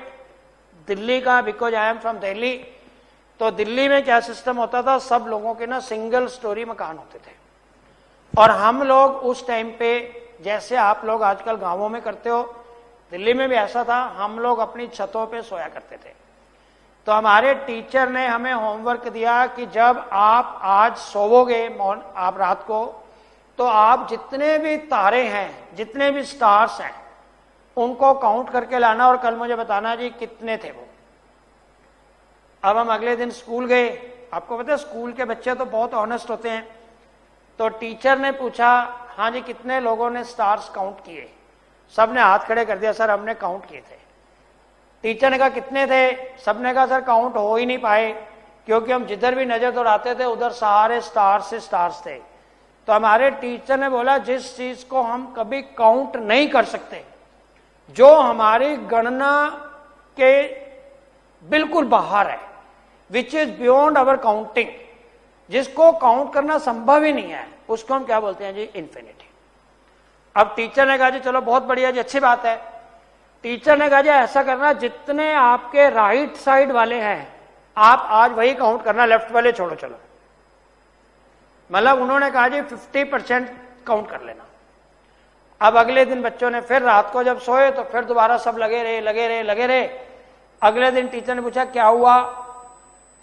दिल्ली का, because I am from Delhi, तो दिल्ली में क्या सिस्टम होता था, सब लोगों के ना सिंगल स्टोरी मकान होते थे। और हम लोग उस टाइम पे, जैसे आप लोग आजकल गांवों में करते हो, दिल्ली में भी ऐसा था, हम लोग अपनी छतों पे सोया करते थे। तो हमारे टीचर ने हमें होमवर्क दिया कि जब आप आज सोवोगे, आप रात को, तो आप जितने भी तारे हैं, जितने भी स्टार्स हैं, उनको काउंट करके लाना और कल मुझे बताना जी कितने थे वो। अब हम अगले दिन स्कूल गए। आपको पता है स्कूल के बच्चे तो बहुत ऑनेस्ट होते हैं। तो टीचर ने पूछा, हाँ जी कितने लोगों ने स्टार्स काउंट किए? सबने हाथ खड़े कर दिया, सर हमने काउंट किए थे। टीचर ने कहा कितने थे? सबने कहा सर काउंट हो ही नहीं पाए, क्योंकि हम जिधर भी नजर दौड़ाते थे उधर सारे स्टार्स थे। तो हमारे टीचर ने बोला जिस चीज को हम कभी काउंट नहीं कर सकते, जो हमारी गणना के बिल्कुल बाहर है, which is beyond our counting, जिसको काउंट करना संभव ही नहीं है, उसको हम क्या बोलते हैं जी, इन्फिनिटी। अब टीचर ने कहा जी चलो बहुत बढ़िया जी, अच्छी बात है। टीचर ने कहा जी ऐसा करना, जितने आपके राइट साइड वाले हैं आप आज वही काउंट करना, लेफ्ट वाले छोड़ो चलो। मतलब उन्होंने कहा जी 50% काउंट कर लेना। अब अगले दिन बच्चों ने फिर रात को जब सोए तो फिर दोबारा सब लगे रहे। अगले दिन टीचर ने पूछा क्या हुआ,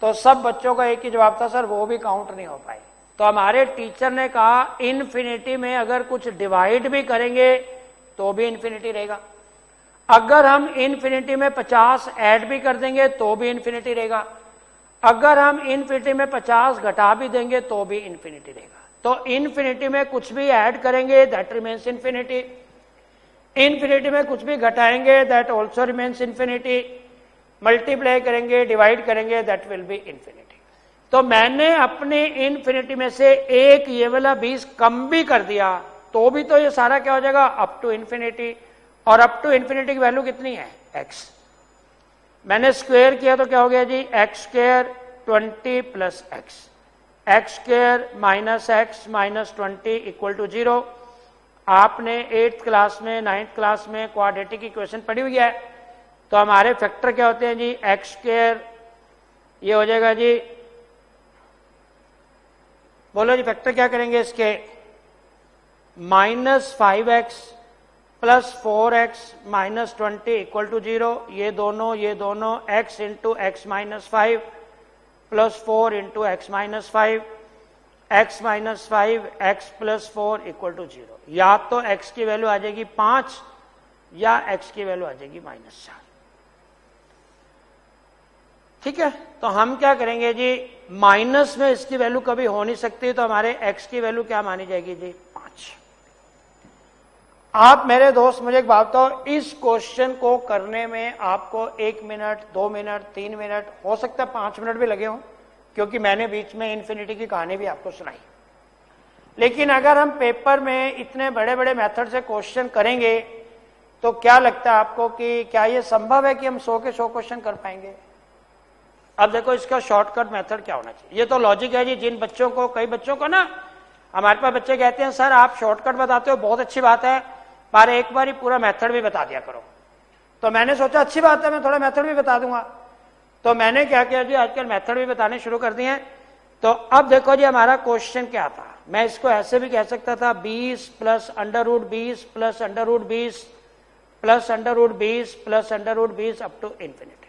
तो सब बच्चों का एक ही जवाब था, सर वो भी काउंट नहीं हो पाए। तो हमारे टीचर ने कहा इन्फिनिटी में अगर कुछ डिवाइड भी करेंगे तो भी इन्फिनिटी रहेगा, अगर हम इन्फिनिटी में 50 ऐड भी कर देंगे तो भी इन्फिनिटी रहेगा, अगर हम इन्फिनिटी में 50 घटा भी देंगे तो भी इन्फिनिटी रहेगा। तो इन्फिनिटी में कुछ भी ऐड करेंगे दैट रिमेन्स इन्फिनिटी, इन्फिनिटी में कुछ भी घटाएंगे that also remains infinity, multiply करेंगे, डिवाइड करेंगे, दैट विल बी इन्फिनिटी। तो मैंने अपने इन्फिनिटी में से एक ये वाला 20 कम भी कर दिया तो भी तो ये सारा क्या हो जाएगा, अप टू इन्फिनिटी। और अप टू इन्फिनिटी की वैल्यू कितनी है, x। मैंने स्क्वायर किया तो क्या हो गया जी, x square 20 plus x, x square minus x minus 20 equal to 0। आपने 8th क्लास में, 9th क्लास में क्वाड्रेटिक इक्वेशन पढ़ी हुई है। तो हमारे फैक्टर क्या होते हैं जी, एक्स स्क्वायर, ये हो जाएगा जी, बोलो जी फैक्टर क्या करेंगे इसके, -5x plus 4x minus 20 equal to 0। ये दोनों x into x minus 5 plus 4 into x minus 5, x minus 5 x plus 4 equal to 0। या तो x की वैल्यू आ जाएगी 5 या x की वैल्यू आ जाएगी -4। ठीक है, तो हम क्या करेंगे जी, माइनस में इसकी वैल्यू कभी हो नहीं सकती, तो हमारे x की वैल्यू क्या मानी जाएगी जी, 5। आप मेरे दोस्त मुझे एक बात बताओ, इस क्वेश्चन को करने में आपको 1 मिनट, 2 मिनट, 3 मिनट, हो सकता है 5 मिनट भी लगे हों, क्योंकि मैंने बीच में इन्फिनिटी की कहानी भी आपको सुनाई। लेकिन अगर हम पेपर में इतने बड़े बड़े मेथड से क्वेश्चन करेंगे तो क्या लगता है आपको कि क्या यह संभव है कि हम 100 के 100 क्वेश्चन कर पाएंगे? अब देखो इसका शॉर्टकट मेथड क्या होना चाहिए। ये तो लॉजिक है जी, जिन बच्चों को, कई बच्चों को ना, हमारे पास बच्चे कहते हैं सर आप शॉर्टकट बताते हो, बहुत अच्छी बात है, पर एक बार ही पूरा मेथड भी बता दिया करो। तो मैंने सोचा अच्छी बात है, मैं थोड़ा मेथड भी बता दूंगा। तो मैंने क्या किया जी, आजकल मेथड भी बताने शुरू कर दिए हैं। तो अब देखो जी हमारा क्वेश्चन क्या था, मैं इसको ऐसे भी कह सकता था 20 plus under root 20 plus under root 20 plus under root 20 plus under root 20 up to infinity.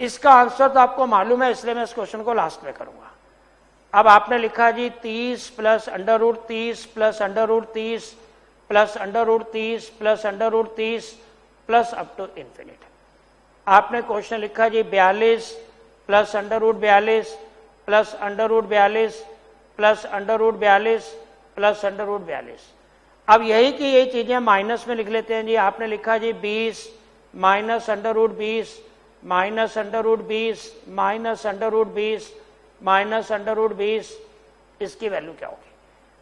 इसका आंसर तो आपको मालूम है, इसलिए मैं इस क्वेश्चन को लास्ट में करूंगा। अब आपने लिखा जी 30 plus under root 30 plus under root 30 plus under root 30 plus under root 30 plus up to infinity. आपने क्वेश्चन लिखा जी 42 plus under root 42 plus under root 42 plus under root 42 plus under root 42। अब यही की यही चीजें माइनस में लिख लेते हैं जी। आपने लिखा जी 20 minus under root 20 minus under root 20 minus under root 20 minus under root 20, इसकी वैल्यू क्या होगी।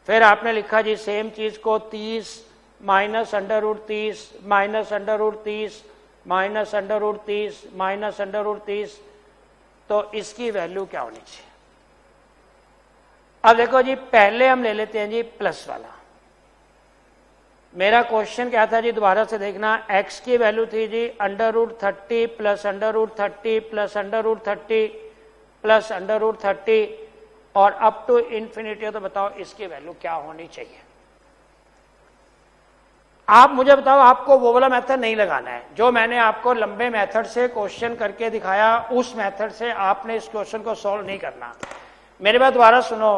फिर आपने लिखा जी सेम चीज को 30 minus under root 30 minus under root 30 minus under root 30 minus under root 30, तो इसकी वैल्यू क्या होनी चाहिए। अब देखो जी पहले हम ले लेते हैं जी प्लस वाला। मेरा क्वेश्चन क्या था जी, दोबारा से देखना। x की वैल्यू थी जी under root 30 plus under root 30 plus under root 30 plus under root 30 और अप टू इन्फिनिटी। तो बताओ इसकी वैल्यू क्या होनी चाहिए। आप मुझे बताओ, आपको वो वाला मेथड नहीं लगाना है जो मैंने आपको लंबे मेथड से क्वेश्चन करके दिखाया, उस मेथड से आपने इस क्वेश्चन को सॉल्व नहीं करना। मेरी बात दोबारा सुनो,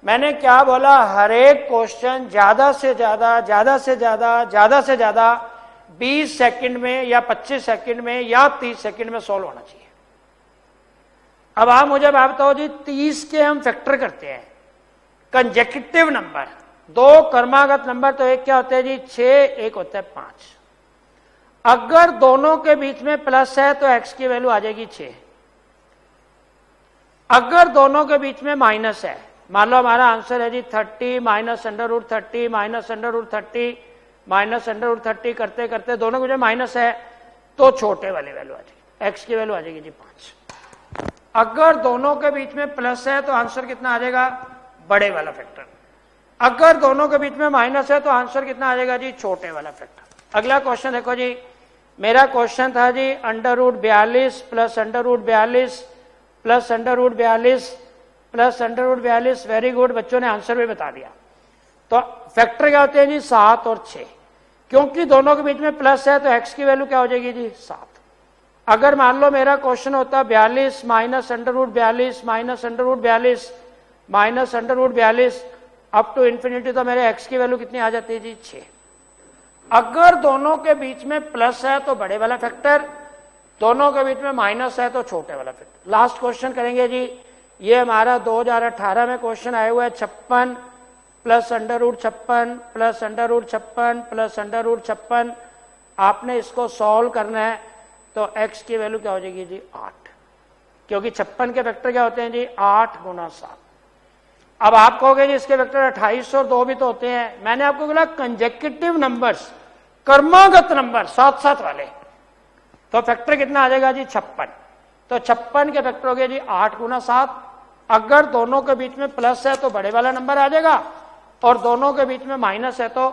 मैंने क्या बोला, हर एक क्वेश्चन ज्यादा से ज्यादा ज्यादा से ज्यादा ज्यादा से ज्यादा 20 सेकंड में या 25 सेकंड में या 30 सेकंड में सॉल्व होना चाहिए। अब आप मुझे बात बताओ जी, 30 के हम फैक्टर करते हैं, कंजेक्यूटिव नंबर, दो क्रमागत नंबर, तो एक क्या होता है जी 6, एक होता है 5। अगर दोनों के बीच में प्लस है तो x की वैल्यू आ जाएगी 6। अगर दोनों के बीच में माइनस है, मान लो हमारा आंसर है जी 30 minus under root 30 minus under root 30 minus under root 30 करते करते दोनों के बीच में माइनस है, तो छोटे वाली वैल्यू आ जाएगी, x की वैल्यू आ जाएगी जी 5। अगर दोनों के बीच में प्लस है तो आंसर कितना आ जाएगा, बड़े वाला फैक्टर। अगर दोनों के बीच में माइनस है तो आंसर कितना आ जाएगा जी, छोटे वाला फैक्टर। अगला क्वेश्चन देखो जी, मेरा क्वेश्चन था जी under root 42 plus under root 42 plus under root 42 plus under root 42। Very good, बच्चों ने आंसर भी बता दिया। तो फैक्टर क्या होते हैं जी 7 और 6, क्योंकि दोनों के बीच में प्लस है तो x की वैल्यू क्या हो जाएगी जी 7। अगर मान लो मेरा क्वेश्चन होता 42 minus under root 42 minus under root 42 minus under root 42 up to infinity, तो मेरे x की वैल्यू कितनी आ जाती है जी 6। अगर दोनों के बीच में प्लस है तो बड़े वाला फैक्टर, दोनों के बीच में माइनस है तो छोटे वाला फैक्टर। लास्ट क्वेश्चन करेंगे जी, ये हमारा 2018 में क्वेश्चन आया हुआ है 56 plus under root 56 plus under root 56 plus under root 56। आपने इसको सॉल्व करना है, तो x की वैल्यू क्या हो जाएगी जी 8, क्योंकि 56 के फैक्टर क्या होते हैं जी 8 गुना 7। अब आप कहोगे जी इसके वेक्टर 28 और 2 भी तो होते हैं। मैंने आपको बोला कंजेक्यूटिव नंबर्स, क्रमागत नंबर साथ साथ वाले, तो फैक्टर कितना आ जाएगा जी 56। तो 56 के फैक्टर हो गए जी 8 गुना 7। अगर दोनों के बीच में प्लस है तो बड़े वाला नंबर आ जाएगा, और दोनों के बीच में माइनस है तो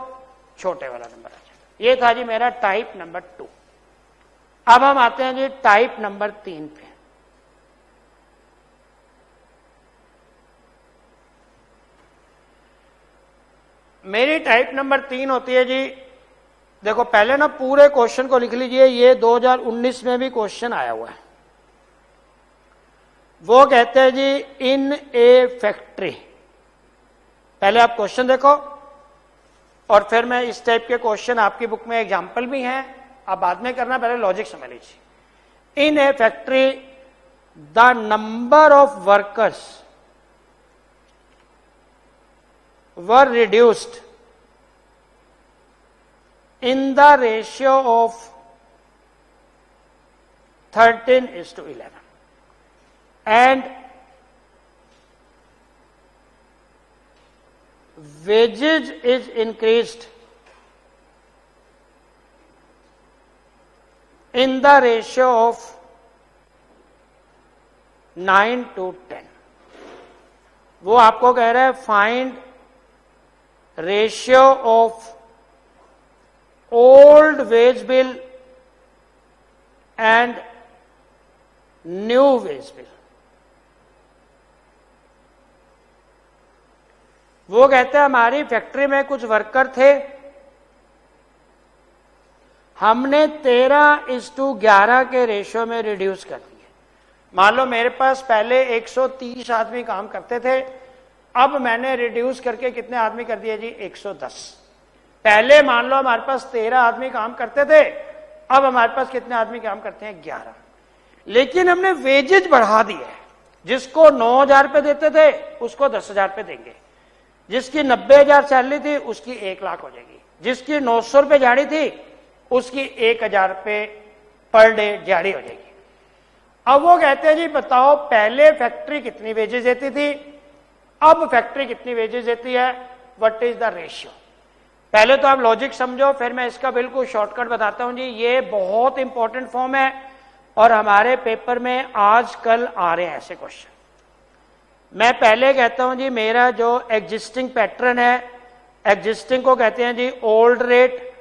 छोटे वाला नंबर आ जाएगा। ये था जी मेरा टाइप नंबर 2। अब हम आते हैं जी टाइप नंबर 3 पे। मेरी टाइप नंबर 3 होती है जी, देखो पहले ना पूरे क्वेश्चन को लिख लीजिए, ये 2019 में भी क्वेश्चन आया हुआ है। वो कहते हैं जी इन ए फैक्ट्री। पहले आप क्वेश्चन देखो और फिर मैं इस टाइप के क्वेश्चन, आपकी बुक में एग्जाम्पल भी हैं, आप बाद में करना, पहले लॉजिक समझ लीजिए। In a factory the number of workers were reduced in the ratio of 13:11 and wages is increased in the ratio of 9:10। वो आपको कह रहा है find ratio of old veg bill and new ways bill. वो कहते हैं हमारी factory में कुछ वर्कर थे, हमने 13:11 के रेशियो में रिड्यूस कर दिए। मान लो मेरे पास पहले 130 आदमी काम करते थे, अब मैंने रिड्यूस करके कितने आदमी कर दिए जी? 110। पहले मान लो हमारे पास 13 आदमी काम करते थे, अब हमारे पास कितने आदमी काम करते हैं? 11। लेकिन हमने वेजेज बढ़ा दी है। जिसको 9,000 रुपये देते थे उसको 10,000 रुपये देंगे, जिसकी 90,000 सैलरी थी उसकी 1,00,000 हो जाएगी, जिसकी 900 रुपये दिहाड़ी थी उसकी 1,000 रुपये पर डे दिहाड़ी हो जाएगी। अब वो कहते हैं जी बताओ पहले फैक्ट्री कितनी वेजेस देती थी, अब फैक्ट्री कितनी वेजेस देती है, व्हाट इज द रेशियो। पहले तो आप लॉजिक समझो, फिर मैं इसका बिल्कुल शॉर्टकट बताता हूं जी। ये बहुत इंपॉर्टेंट फॉर्म है और हमारे पेपर में आजकल आ रहे हैं ऐसे क्वेश्चन। मैं पहले कहता हूं जी मेरा जो एग्जिस्टिंग पैटर्न है, एग्जिस्टिंग को कहते हैं जी ओल्ड रेट,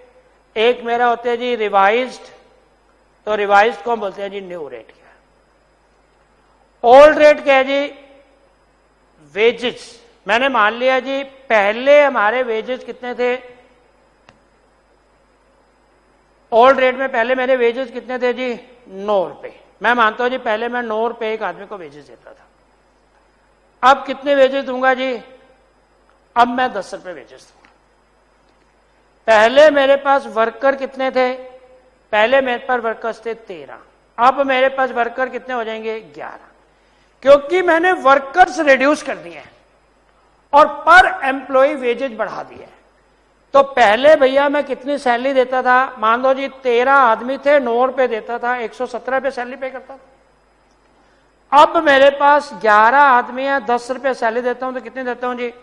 एक मेरा होता है जी रिवाइज्ड, तो रिवाइज्ड को हम बोलते हैं जी न्यू रेट। क्या ओल्ड रेट क्या है जी? वेजेस। मैंने मान लिया जी पहले हमारे वेजेस कितने थे, ओल्ड रेट में पहले मेरे वेजेस कितने थे जी? 9 रुपए। मैं मानता हूं जी पहले मैं 9 रुपए एक आदमी को वेजेस देता था, अब कितने वेजेस दूंगा जी? अब मैं 10 रुपए वेजेस दूंगा। पहले मेरे पास वर्कर कितने थे? पहले मेरे पास वर्कर्स थे 13, अब मेरे पास वर्कर कितने हो जाएंगे? 11, क्योंकि मैंने वर्कर्स रिड्यूस कर दिए हैं और पर एम्प्लॉय वेजेज बढ़ा दिए। तो पहले भैया मैं कितनी सैलरी देता था? मान लो जी 13 आदमी थे, 9 रुपए देता था, 117 रुपए सैलरी पे करता था। अब मेरे पास 11 आदमी है, 10 रुपए सैलरी देता हूं तो कितनी देता हूं जी?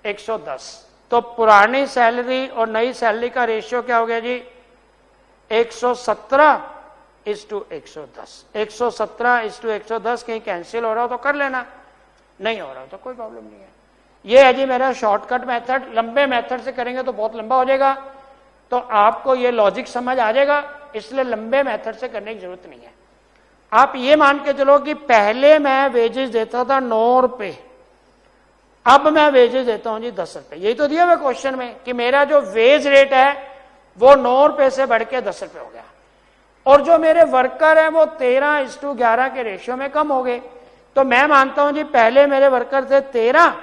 110। तो पुरानी सैलरी और नई सैलरी का रेशियो क्या हो गया जी? 117:110। 117:110 कहीं कैंसिल हो रहा हो तो कर लेना, नहीं हो रहा हो तो कोई प्रॉब्लम नहीं है। ये है जी मेरा शॉर्टकट मेथड। लंबे मेथड से करेंगे तो बहुत लंबा हो जाएगा, तो आपको ये लॉजिक समझ आ जाएगा, इसलिए लंबे मेथड से करने की जरूरत नहीं है। आप ये मान के चलो कि पहले मैं वेजेस देता था 9 रुपए, अब मैं वेजेस देता हूं जी 10 रुपए। यही तो दिया हुआ क्वेश्चन में कि मेरा जो वेज रेट है वो 9 रुपए से बढ़ के 10 रुपए हो गया, और जो मेरे वर्कर हैं वो 13:11 के रेशियो में कम हो गए। तो मैं मानता हूं जी पहले मेरे वर्कर थे 13,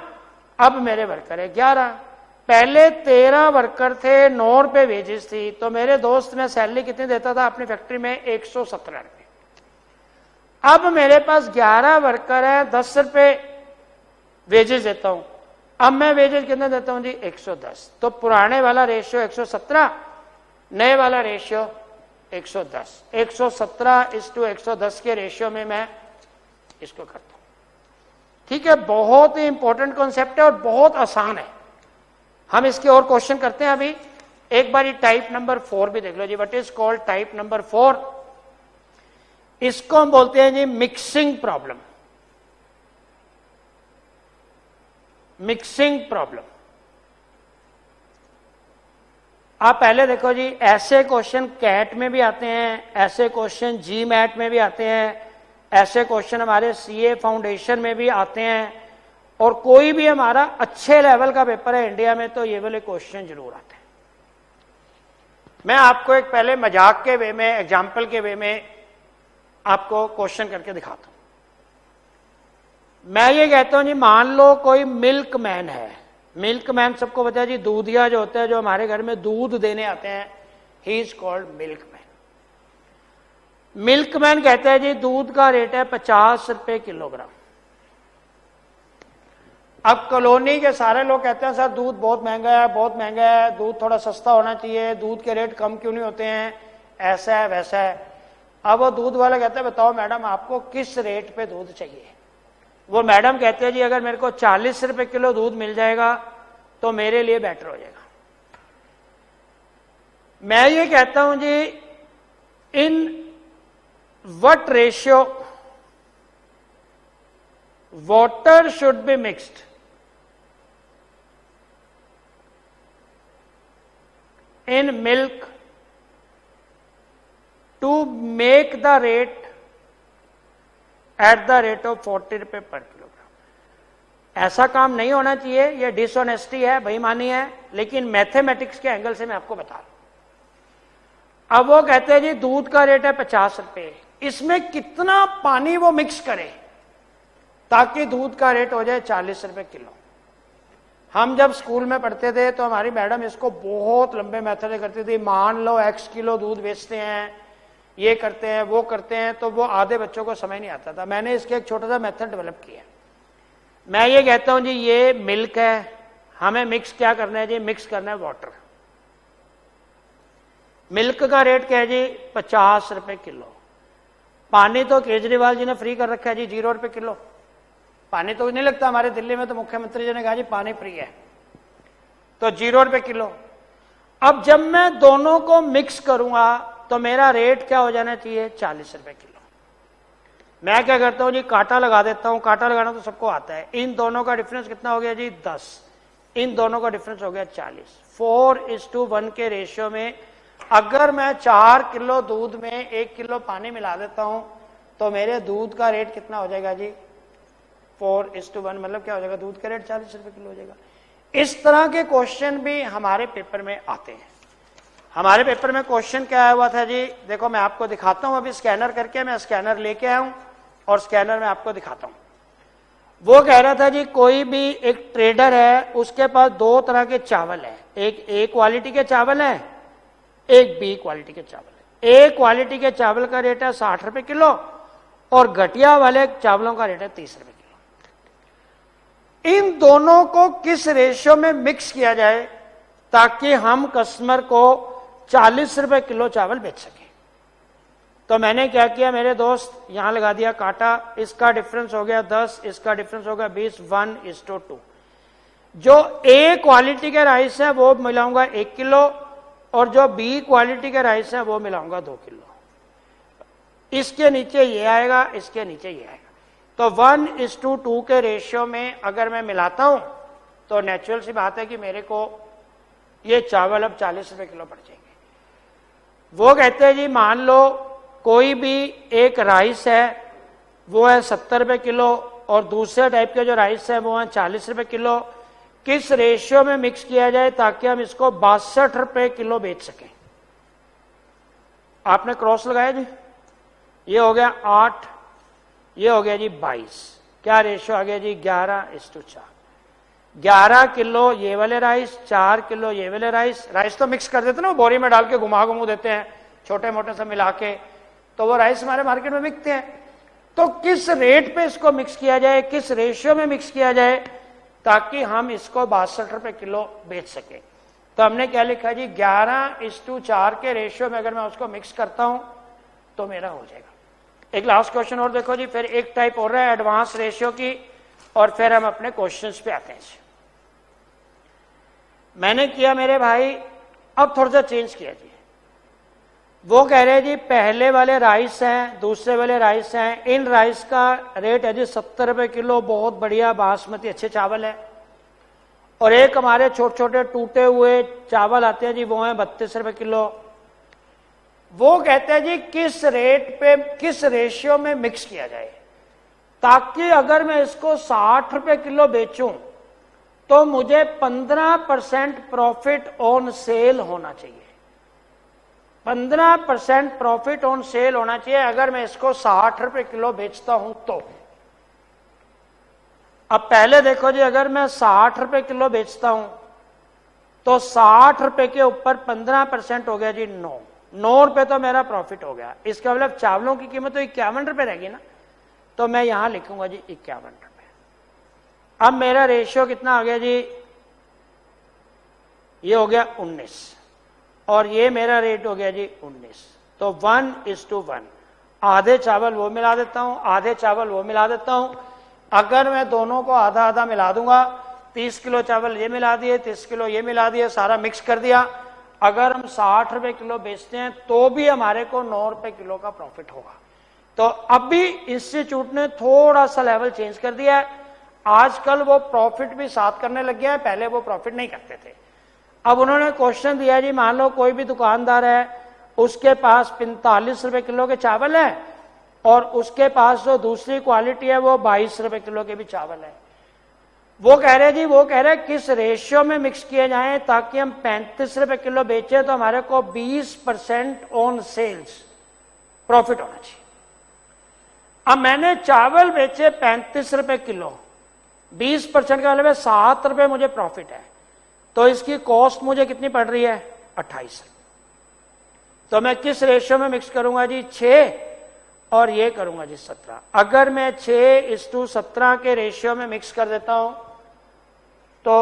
अब मेरे वर्कर है 11। पहले 13 वर्कर थे, 9 रुपए वेजेस थी, तो मेरे दोस्त में सैलरी कितनी देता था अपनी फैक्ट्री में? 117 रुपए। अब मेरे पास 11 वर्कर है, 10 रुपए वेजेस देता हूं, अब मैं वेजेस कितने देता हूं जी? 110। तो पुराने वाला रेशियो 117, नए वाला रेशियो 110। 117:110 के रेशियो में मैं इसको करता हूं। ठीक है, बहुत ही इंपॉर्टेंट कॉन्सेप्ट है और बहुत आसान है। हम इसके और क्वेश्चन करते हैं अभी। एक बार टाइप नंबर 4 भी देख लो जी। What is called type number 4? इसको हम बोलते हैं जी मिक्सिंग प्रॉब्लम। Mixing problem. आप पहले देखो जी, ऐसे क्वेश्चन कैट में भी आते हैं, ऐसे क्वेश्चन जी मैट में भी आते हैं, ऐसे क्वेश्चन हमारे सीए फाउंडेशन में भी आते हैं, और कोई भी हमारा अच्छे लेवल का पेपर है इंडिया में तो ये वाले क्वेश्चन जरूर आते हैं। मैं आपको एक पहले मजाक के वे में, एग्जाम्पल के वे में आपको क्वेश्चन करके दिखाता हूं। मैं ये कहता हूं जी मान लो कोई मिल्क मैन है। मिल्क मैन सबको पता है जी, दूधिया जो होता है, जो हमारे घर में दूध देने आते हैं, he is called milk man. Milk man कहता है जी दूध का रेट है 50 रुपए किलोग्राम। अब कॉलोनी के सारे लोग कहते हैं सर दूध बहुत महंगा है, बहुत महंगा है, दूध थोड़ा सस्ता होना चाहिए, दूध के रेट कम क्यों नहीं होते हैं, ऐसा है वैसा है। अब वो दूध वाला कहते हैं बताओ मैडम आपको किस रेट पे दूध चाहिए। वो मैडम कहते हैं जी अगर मेरे को 40 रुपए किलो दूध मिल जाएगा तो मेरे लिए बेटर हो जाएगा। मैं ये कहता हूं जी in what ratio water should be mixed in milk to make the rate at the rate of 40 रुपए पर किलोग्राम। ऐसा काम नहीं होना चाहिए, यह डिसऑनेस्टी है, बेईमानी है, लेकिन मैथमेटिक्स के एंगल से मैं आपको बता रहा हूं। अब वो कहते हैं जी दूध का रेट है 50 रुपए, इसमें कितना पानी वो मिक्स करे ताकि दूध का रेट हो जाए 40 रुपए किलो। हम जब स्कूल में पढ़ते थे तो हमारी मैडम इसको बहुत लंबे मेथड करती थी। मान लो x किलो दूध बेचते हैं, ये करते हैं, वो करते हैं, तो वो आधे बच्चों को समझ नहीं आता था। मैंने इसके एक छोटा सा मेथड डेवलप किया। मैं ये कहता हूं जी ये मिल्क है, हमें मिक्स क्या करना है जी, मिक्स करना है वाटर। मिल्क का रेट क्या है जी 50 रुपए किलो। पानी तो केजरीवाल जी ने फ्री कर रखा है जी 0 रुपए किलो। पानी तो नहीं लगता, हमारे दिल्ली में तो मुख्यमंत्री जी ने कहा जी पानी फ्री है, तो 0 रुपए किलो। अब जब मैं दोनों को मिक्स करूंगा तो मेरा रेट क्या हो जाना चाहिए 40 रुपए किलो। मैं क्या करता हूं जी कांटा लगा देता हूं, कांटा लगाना तो सबको आता है। इन दोनों का डिफरेंस कितना हो गया जी 10, इन दोनों का डिफरेंस हो गया 40। 4:1 के रेशियो में अगर मैं 4 किलो दूध में 1 किलो पानी मिला देता हूं तो मेरे दूध का रेट कितना हो जाएगा जी 4:1, मतलब क्या हो जाएगा, दूध का रेट 40 रुपए किलो हो जाएगा। इस तरह के क्वेश्चन भी हमारे पेपर में आते हैं। हमारे पेपर में क्वेश्चन क्या आया हुआ था जी, देखो मैं आपको दिखाता हूं, अभी स्कैनर करके मैं स्कैनर लेके आया हूं और स्कैनर में आपको दिखाता हूं। वो कह रहा था जी कोई भी एक ट्रेडर है, उसके पास 2 तरह के चावल है, एक ए क्वालिटी के चावल है, एक बी क्वालिटी के चावल है। ए क्वालिटी के चावल का रेट है 60 रुपए किलो और घटिया वाले चावलों का रेट है 30 रुपए किलो। इन दोनों को किस रेशियो में मिक्स किया जाए ताकि हम कस्टमर को 40 रुपए किलो चावल बेच सके। तो मैंने क्या किया मेरे दोस्त, यहां लगा दिया कांटा, इसका डिफरेंस हो गया 10, इसका डिफरेंस हो गया 20, 1:2। जो ए क्वालिटी के राइस है वो मिलाऊंगा 1 किलो और जो बी क्वालिटी के राइस है वो मिलाऊंगा 2 किलो। इसके नीचे ये आएगा, इसके नीचे ये आएगा। तो 1:2 के रेशियो में अगर मैं मिलाता हूं तो नेचुरल सी बात है कि मेरे को ये चावल अब 40 रुपए किलो पड़ जाएंगे। वो कहते हैं जी मान लो कोई भी एक राइस है वो है 70 रुपए किलो और दूसरे टाइप के जो राइस है वो है 40 रुपए किलो। किस रेशियो में मिक्स किया जाए ताकि हम इसको 62 रुपए किलो बेच सकें। आपने क्रॉस लगाया जी, ये हो गया 8, ये हो गया जी 22। क्या रेशियो आ गया जी 11:4। 11 किलो ये वाले राइस, 4 किलो ये वाले राइस। राइस तो मिक्स कर देते ना, बोरी में डाल के घुमा देते हैं छोटे मोटे से मिला के, तो वो राइस हमारे मार्केट में बिकते हैं। तो किस रेट पे इसको मिक्स किया जाए, किस रेशियो में मिक्स किया जाए ताकि हम इसको 62 रुपए किलो बेच सके। तो हमने क्या लिखा जी 11:4 के रेशियो में अगर मैं उसको मिक्स करता हूं तो मेरा हो जाएगा। एक लास्ट क्वेश्चन और देखो जी, फिर एक टाइप हो रहा है एडवांस रेशियो की और फिर हम अपने क्वेश्चंस पे आते हैं। मैंने किया मेरे भाई, अब थोड़ा सा चेंज किया जी। वो कह रहे हैं जी पहले वाले राइस हैं, दूसरे वाले राइस हैं, इन राइस का रेट है जी 70 रुपए किलो, बहुत बढ़िया बासमती अच्छे चावल है। और एक हमारे छोटे छोटे टूटे हुए चावल आते हैं जी, वो हैं 32 रुपए किलो। वो कहते हैं जी किस रेट पे, किस रेशियो में मिक्स किया जाए ताकि अगर मैं इसको 60 रुपए किलो बेचूं तो मुझे 15% प्रॉफिट ऑन सेल होना चाहिए। 15% प्रॉफिट ऑन सेल होना चाहिए अगर मैं इसको 60 रुपए किलो बेचता हूं तो। अब पहले देखो जी, अगर मैं 60 रुपए किलो बेचता हूं तो 60 रुपए के ऊपर 15% हो गया जी 9 रुपए तो मेरा प्रॉफिट हो गया। इसका मतलब चावलों की कीमत तो 51 रुपए रहेगी ना, तो मैं यहां लिखूंगा जी 51 रुपए। अब मेरा रेशियो कितना आ गया जी, ये हो गया 19 और ये मेरा रेट हो गया जी 19। तो 1:1, आधे चावल वो मिला देता हूं, आधे चावल वो मिला देता हूं। अगर मैं दोनों को आधा आधा मिला दूंगा, 30 किलो चावल ये मिला दिए, 30 किलो ये मिला दिए, सारा मिक्स कर दिया, अगर हम 60 रुपए किलो बेचते हैं तो भी हमारे को 9 रुपए किलो का प्रॉफिट होगा। तो अब भी इंस्टीट्यूट ने थोड़ा सा लेवल चेंज कर दिया है। आजकल वो प्रॉफिट भी साथ करने लग गया है, पहले वो प्रॉफिट नहीं करते थे। अब उन्होंने क्वेश्चन दिया जी, मान लो कोई भी दुकानदार है, उसके पास 45 रुपए किलो के चावल है और उसके पास जो दूसरी क्वालिटी है वो 22 रुपए किलो के भी चावल है। वो कह रहे जी, वो कह रहे किस रेशियो में मिक्स किए जाएं ताकि हम 35 रुपए किलो बेचे तो हमारे को 20% ऑन सेल्स प्रॉफिट होना चाहिए। अब मैंने चावल बेचे 35 रुपए किलो, 20% का मतलब है 7 रुपए मुझे प्रॉफिट है, तो इसकी कॉस्ट मुझे कितनी पड़ रही है? 28 रुपए। तो मैं किस रेशियो में मिक्स करूंगा जी? 6 और ये करूंगा जी 17। अगर मैं 6:17 के रेशियो में मिक्स कर देता हूं तो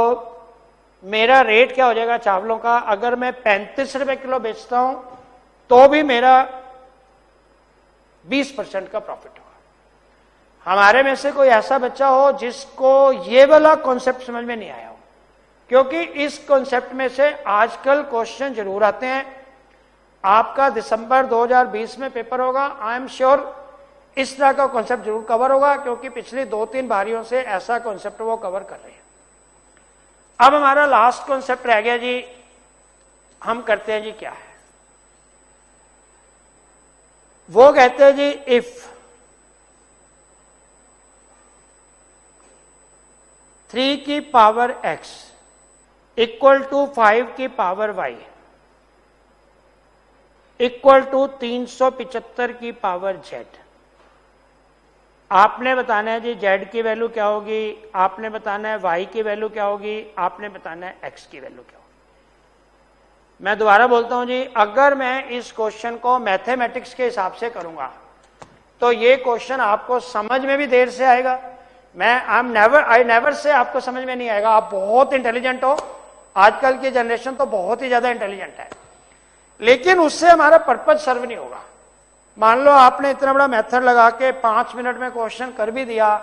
मेरा रेट क्या हो जाएगा चावलों का? अगर मैं 35 रुपए किलो बेचता हूं तो भी मेरा 20% का प्रॉफिट होगा। हमारे में से कोई ऐसा बच्चा हो जिसको ये वाला कॉन्सेप्ट समझ में नहीं आया हो, क्योंकि इस कॉन्सेप्ट में से आजकल क्वेश्चन जरूर आते हैं। आपका दिसंबर 2020 में पेपर होगा, आई एम श्योर इस तरह का कॉन्सेप्ट जरूर कवर होगा, क्योंकि पिछली 2-3 बारियों से ऐसा कॉन्सेप्ट वो कवर कर रहे हैं। अब हमारा लास्ट कॉन्सेप्ट रह गया जी, हम करते हैं जी क्या है, वो कहते हैं जी इफ 3 की पावर x इक्वल टू 5 की पावर y इक्वल टू 375 की पावर z। आपने बताना है जी z की वैल्यू क्या होगी, आपने बताना है y की वैल्यू क्या होगी, आपने बताना है x की वैल्यू क्या होगी। मैं दोबारा बोलता हूं जी, अगर मैं इस क्वेश्चन को मैथमेटिक्स के हिसाब से करूंगा तो ये क्वेश्चन आपको समझ में भी देर से आएगा। आई नेवर से आपको समझ में नहीं आएगा। आप बहुत इंटेलिजेंट हो, आजकल की जनरेशन तो बहुत ही ज्यादा इंटेलिजेंट है, लेकिन उससे हमारा पर्पज सर्व नहीं होगा। मान लो आपने इतना बड़ा मेथड लगा के 5 मिनट में क्वेश्चन कर भी दिया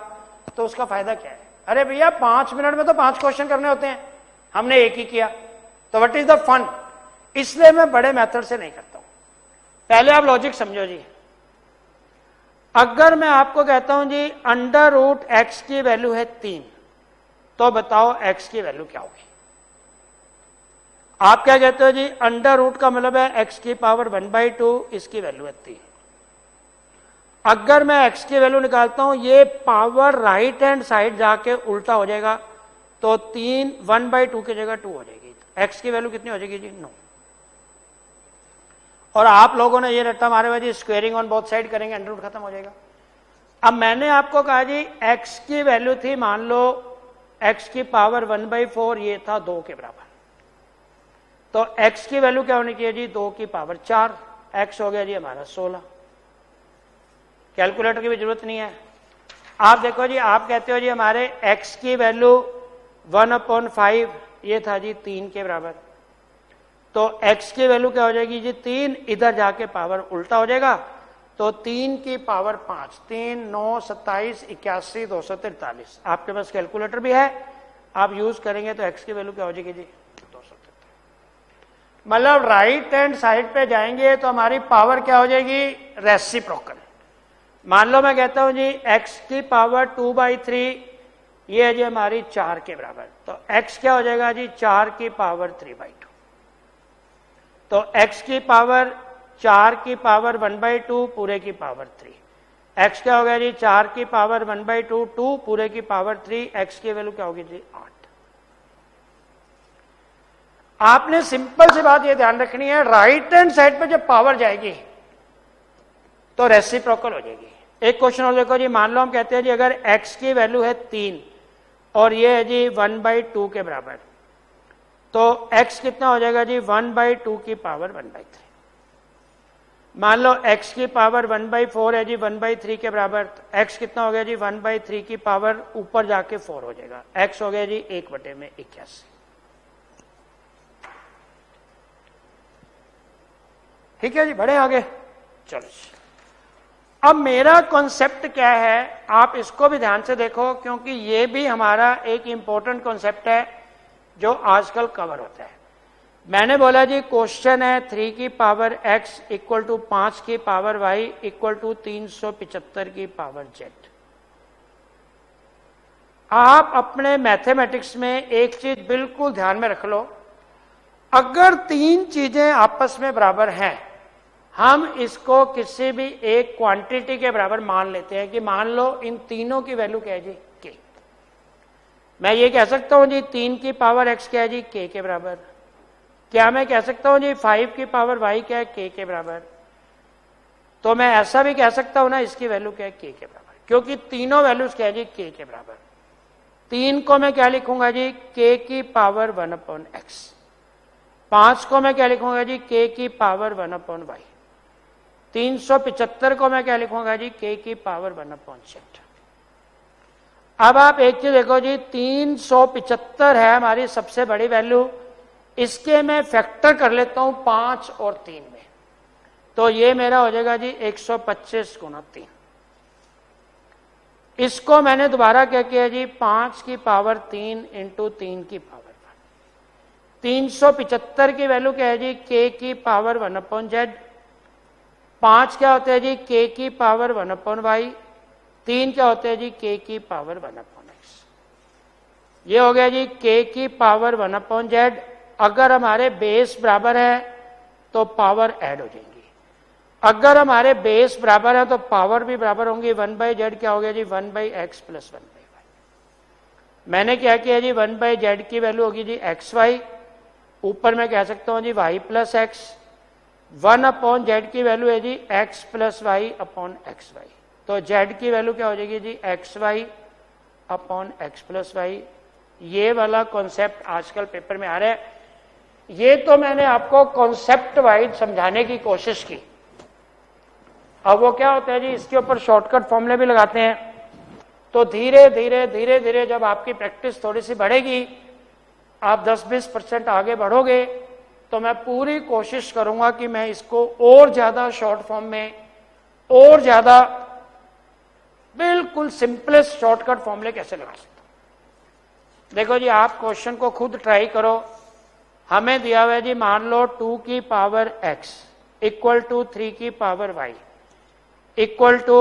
तो उसका फायदा क्या है? अरे भैया 5 मिनट में तो 5 क्वेश्चन करने होते हैं, हमने एक ही किया, तो व्हाट इज द फन? इसलिए मैं बड़े मेथड से नहीं करता हूं। पहले आप लॉजिक समझो जी। अगर मैं आपको कहता हूं जी अंडर रूट एक्स की वैल्यू है 3, तो बताओ एक्स की वैल्यू क्या होगी? आप क्या कहते हो जी? अंडर रूट का मतलब है एक्स की पावर 1/2, इसकी वैल्यू है 3। अगर मैं एक्स की वैल्यू निकालता हूं, ये पावर राइट हैंड साइड जाके उल्टा हो जाएगा, तो 3 1/2 की जगह 2 हो जाएगी। एक्स की वैल्यू कितनी हो जाएगी जी? 9। और आप लोगों ने ये रट्टा मारे हुआ जी स्क्वेयरिंग ऑन बोथ साइड करेंगे, अंडर रूट खत्म हो जाएगा। अब मैंने आपको कहा जी एक्स की वैल्यू थी, मान लो एक्स की पावर 1/4, ये था 2 के बराबर, तो एक्स की वैल्यू क्या होनी चाहिए जी? 2 की पावर 4। एक्स हो गया जी हमारा 16। कैलकुलेटर की भी जरूरत नहीं है। आप देखो जी, आप कहते हो जी हमारे एक्स की वैल्यू 1/5, ये था जी 3 के बराबर, तो x की वैल्यू क्या हो जाएगी जी? 3। इधर जाके पावर उल्टा हो जाएगा, तो 3 की पावर 5, 3 9 27 81 243। आपके पास कैलकुलेटर भी है, आप यूज करेंगे तो x की वैल्यू क्या हो जाएगी जी? 243। मतलब राइट हैंड साइड पे जाएंगे तो हमारी पावर क्या हो जाएगी? रेसिप्रोकल। मान लो मैं कहता हूं जी x की पावर 2/3, ये है जी हमारी 4 के बराबर, तो x क्या हो जाएगा जी? 4 की पावर 3/2। तो x की पावर 4 की पावर 1/2 पूरे की पावर 3। x क्या हो गया जी? 4 की पावर 1/2, 2 पूरे की पावर 3। x की वैल्यू क्या होगी जी? 8। आपने सिंपल सी बात ये ध्यान रखनी है, राइट हैंड साइड पे जब पावर जाएगी तो रेसिप्रोकल हो जाएगी। एक क्वेश्चन और देखो जी, मान लो हम कहते हैं जी अगर x की वैल्यू है 3 और ये है जी 1/2 के बराबर, तो x कितना हो जाएगा जी? 1/2 की पावर 1/3। मान लो x की पावर 1/4 है जी 1/3 के बराबर, तो x कितना हो गया जी? 1/3 की पावर ऊपर जाके 4 हो जाएगा, x हो गया जी 1/81। ठीक है जी, बढ़े आगे। चलो, अब मेरा कॉन्सेप्ट क्या है, आप इसको भी ध्यान से देखो, क्योंकि ये भी हमारा एक इंपॉर्टेंट कॉन्सेप्ट है जो आजकल कवर होता है। मैंने बोला जी क्वेश्चन है 3 की पावर x इक्वल टू 5 की पावर y इक्वल टू 375 की पावर z। आप अपने मैथमेटिक्स में एक चीज बिल्कुल ध्यान में रख लो, अगर 3 चीजें आपस में बराबर हैं, हम इसको किसी भी एक क्वांटिटी के बराबर मान लेते हैं कि मान लो इन तीनों की वैल्यू क्या है जी के। मैं ये कह सकता हूं जी 3 की पावर x क्या है जी k के बराबर। क्या मैं कह सकता हूं जी 5 की पावर y क्या है k के बराबर। तो मैं ऐसा भी कह सकता हूं ना इसकी वैल्यू क्या है k के बराबर, क्योंकि तीनों वैल्यूज क्या है जी k के बराबर। 3 को मैं क्या लिखूंगा जी k की पावर 1/x। 5 को मैं क्या लिखूंगा जी k की पावर 1/y। 375 को मैं क्या लिखूंगा जी k की पावर 1/z। अब आप एक चीज देखो जी 375 है हमारी सबसे बड़ी वैल्यू, इसके मैं फैक्टर कर लेता हूं 5 और 3 में, तो ये मेरा हो जाएगा जी 125 गुना 3। इसको मैंने दोबारा क्या किया जी 5 की पावर 3 इंटू 3 की पावर 1। 375 की वैल्यू क्या है जी k की पावर 1/z। 5 क्या होता है जी k की पावर 1/y। 3 क्या होते हैं जी k की पावर 1/x। ये हो गया जी k की पावर 1/z। अगर हमारे बेस बराबर है तो पावर ऐड हो जाएंगी, अगर हमारे बेस बराबर है तो पावर भी बराबर होंगी। 1/z क्या हो गया जी 1/x प्लस 1/y। मैंने क्या किया जी 1/z की वैल्यू होगी जी xy, ऊपर मैं कह सकता हूं जी y प्लस एक्स। 1/z की वैल्यू है जी x plus y upon x y, तो z की वैल्यू क्या हो जाएगी जी x y upon x plus y. ये वाला कॉन्सेप्ट आजकल पेपर में आ रहा है। ये तो मैंने आपको कॉन्सेप्ट वाइज समझाने की कोशिश की। अब वो क्या होता है जी इसके ऊपर शॉर्टकट फॉर्मूले भी लगाते हैं, तो धीरे धीरे धीरे धीरे जब आपकी प्रैक्टिस थोड़ी सी बढ़ेगी, आप 10-20% आगे बढ़ोगे, तो मैं पूरी कोशिश करूंगा कि मैं इसको और ज्यादा शॉर्ट फॉर्म में और ज्यादा बिल्कुल सिंपलेस्ट शॉर्टकट फॉर्मूले कैसे लगा सकता हूं। देखो जी आप क्वेश्चन को खुद ट्राई करो। हमें दिया हुआ है जी मान लो 2 की पावर x इक्वल टू 3 की पावर y इक्वल टू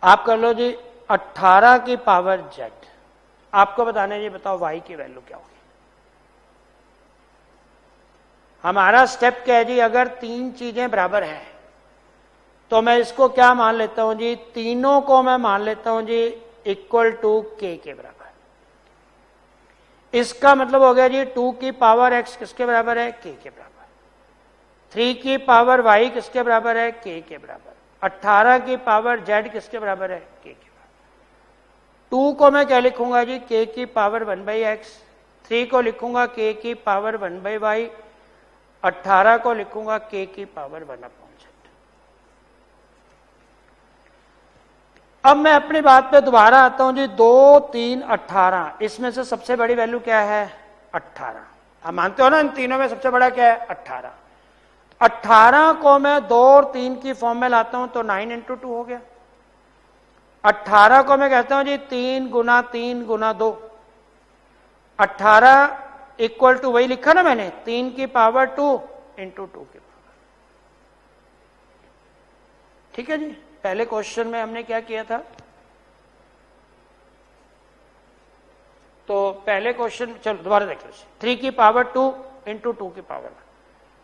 आप कर लो जी 18 की पावर z। आपको बताने जी बताओ y की वैल्यू क्या होगी। हमारा स्टेप क्या है जी अगर 3 चीजें बराबर हैं तो मैं इसको क्या मान लेता हूं जी, तीनों को मैं मान लेता हूं जी इक्वल टू k के बराबर। इसका मतलब हो गया जी 2 की पावर x किसके बराबर है k के बराबर। 3 की पावर y किसके बराबर है k के बराबर। 18 की पावर z किसके बराबर है k के बराबर। 2 को मैं क्या लिखूंगा जी k की पावर 1/x। 3 को लिखूंगा k की पावर 1/y। 18 को लिखूंगा k की पावर 1/z। अब मैं अपनी बात पे दोबारा आता हूं जी 2, 3, 18, इसमें से सबसे बड़ी वैल्यू क्या है 18। आप मानते हो ना इन तीनों में सबसे बड़ा क्या है 18। 18 को मैं 2 और 3 की फॉर्म में लाता हूं तो 9 इंटू 2 हो गया। 18 को मैं कहता हूं जी 3 गुना 3 गुना 2। 18 इक्वल टू वही लिखा ना मैंने 3 की पावर 2 इंटू 2 की पावर। ठीक है जी। पहले क्वेश्चन में हमने क्या किया था, तो पहले क्वेश्चन चलो दोबारा देख लो 3 की पावर 2 इंटू 2 की पावर 1।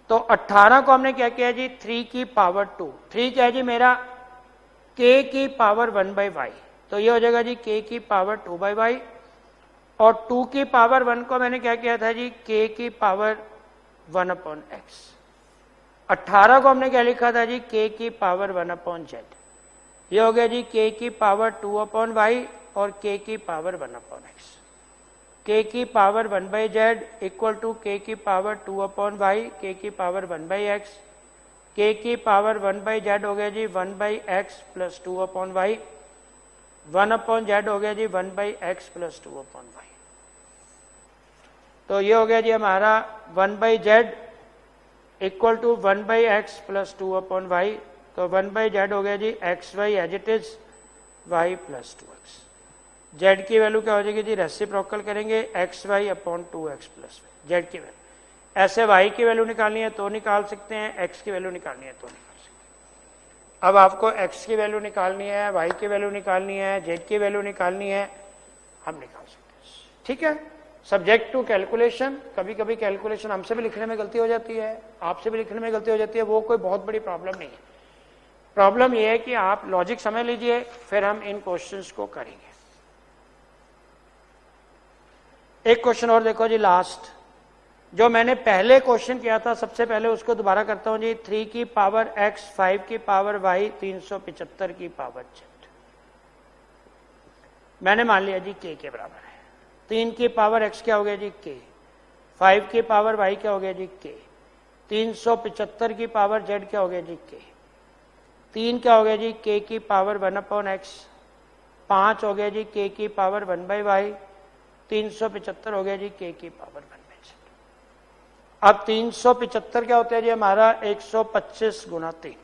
तो 18 को हमने क्या किया जी 3 की पावर 2। 3 क्या है जी मेरा k की पावर 1/y, तो ये हो जाएगा जी k की पावर 2/y। और 2 की पावर 1 को मैंने क्या किया था जी k की पावर 1/x। 18 को हमने क्या लिखा था जी k की पावर 1/z। ये हो गया जी k की पावर 2/y और k की पावर 1/x। k की power 1/z equal to k की पावर 2/y k की पावर 1/x। k की पावर 1/z हो गया जी 1/x प्लस 2/y। 1/z हो गया जी 1/x प्लस 2/y। तो ये हो गया जी हमारा 1/z equal to 1/x plus 2/y। तो 1/z हो गया जी x y as it is y प्लस 2x। z की वैल्यू क्या हो जाएगी जी रेसिप्रोकल करेंगे x y upon 2x plus y. z की वैल्यू ऐसे y की वैल्यू निकालनी है तो निकाल सकते हैं, x की वैल्यू निकालनी है तो निकाल सकते हैं। अब आपको x की वैल्यू निकालनी है, y की वैल्यू निकालनी है, z की वैल्यू निकालनी है, हम निकाल सकते हैं। ठीक है। Subject to calculation. कभी कभी कैलकुलेशन हमसे भी लिखने में गलती हो जाती है, आपसे भी लिखने में गलती हो जाती है, वो कोई बहुत बड़ी प्रॉब्लम नहीं है। प्रॉब्लम ये है कि आप लॉजिक समझ लीजिए, फिर हम इन क्वेश्चंस को करेंगे। एक क्वेश्चन और देखो जी, लास्ट जो मैंने पहले क्वेश्चन किया था, सबसे पहले उसको दोबारा करता हूं जी। 3 की पावर x, 5 की पावर y, 375 की पावर z। मैंने मान लिया जी k के बराबर है। 3 की पावर x क्या हो गया जी k, 5 की पावर y क्या हो गया जी k, 375 की पावर z क्या हो गया जी k, 3 क्या हो गया जी k की पावर 1/x, 5 हो गया जी k की पावर 1/y, 375 हो गया जी k की पावर 1/z। अब 375 क्या होता है जी हमारा 125 गुना 3।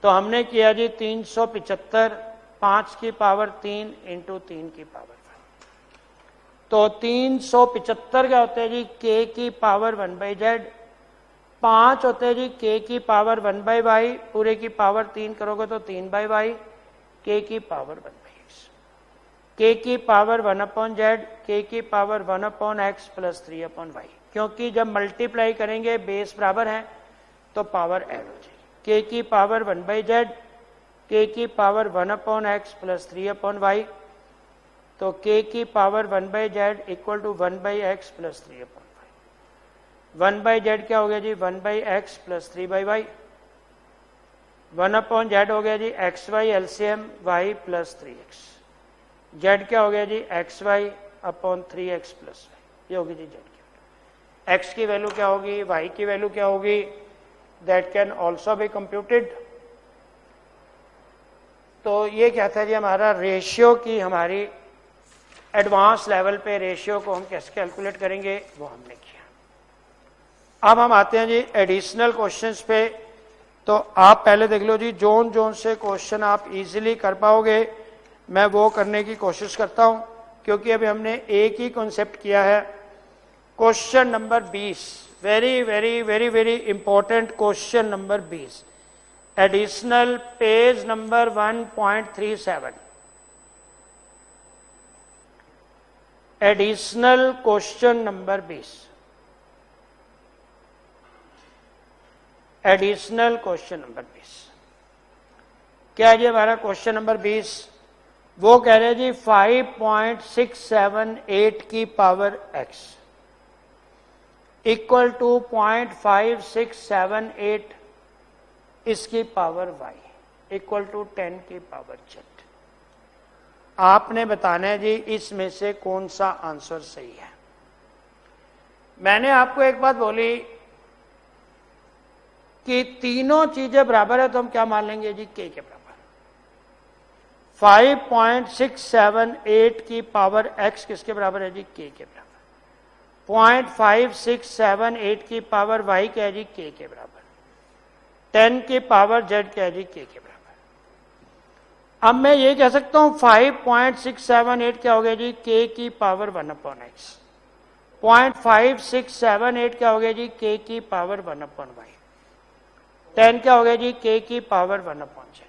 तो हमने किया जी 375 5 की पावर 3 इंटू 3 की पावर 1। तो 375 क्या होता है जी k की पावर 1/z, 5 होते हैं जी k की पावर 1/y, पूरे की पावर 3 करोगे तो 3/y, k की पावर 1/x, k की पावर 1/z, k की पावर 1/x प्लस 3/y। क्योंकि जब मल्टीप्लाई करेंगे बेस बराबर है तो पावर ऐड हो जाएगी। k की पावर 1/z, k की पावर 1/x प्लस 3/y, तो k की power 1/z equal to 1/x plus 3/y। 1/z क्या हो गया जी 1/x प्लस 3/y, 1/z हो गया जी xy LCM y plus 3x, z क्या हो गया जी xy upon 3x plus y। ये होगी जी z की। x की वैल्यू क्या होगी, y की वैल्यू क्या होगी, that can also be computed. तो ये क्या था जी हमारा रेशियो की, हमारी एडवांस लेवल पे रेशियो को हम कैसे कैलकुलेट करेंगे वो हमने किया। अब हम आते हैं जी एडिशनल क्वेश्चंस पे। तो आप पहले देख लो जी, जोन जोन से क्वेश्चन आप इजीली कर पाओगे मैं वो करने की कोशिश करता हूं, क्योंकि अभी हमने एक ही कॉन्सेप्ट किया है। Question number 20, very very very very important question number 20, additional page number 1.37, additional question number 20, additional question number 20 क्या है जी हमारा क्वेश्चन नंबर 20? वो कह रहे हैं जी 5.678 की पावर x इक्वल टू 0.5678 इसकी पावर y इक्वल टू 10 की पावर z। आपने बताना है जी इसमें से कौन सा आंसर सही है। मैंने आपको एक बात बोली कि तीनों चीजें बराबर है तो हम क्या मान लेंगे जी k के बराबर। 5.678 की पावर x किसके बराबर है जी k के बराबर। 0.5678 की पावर y क्या है जी k के बराबर। 10 की पावर z क्या है जी k के बराबर। अब मैं ये कह सकता हूं 5.678 क्या हो गया जी k की पावर 1/x, 0.5678 क्या हो गया जी k की पावर 1/y, 10 क्या हो गया जी k की पावर 1/z।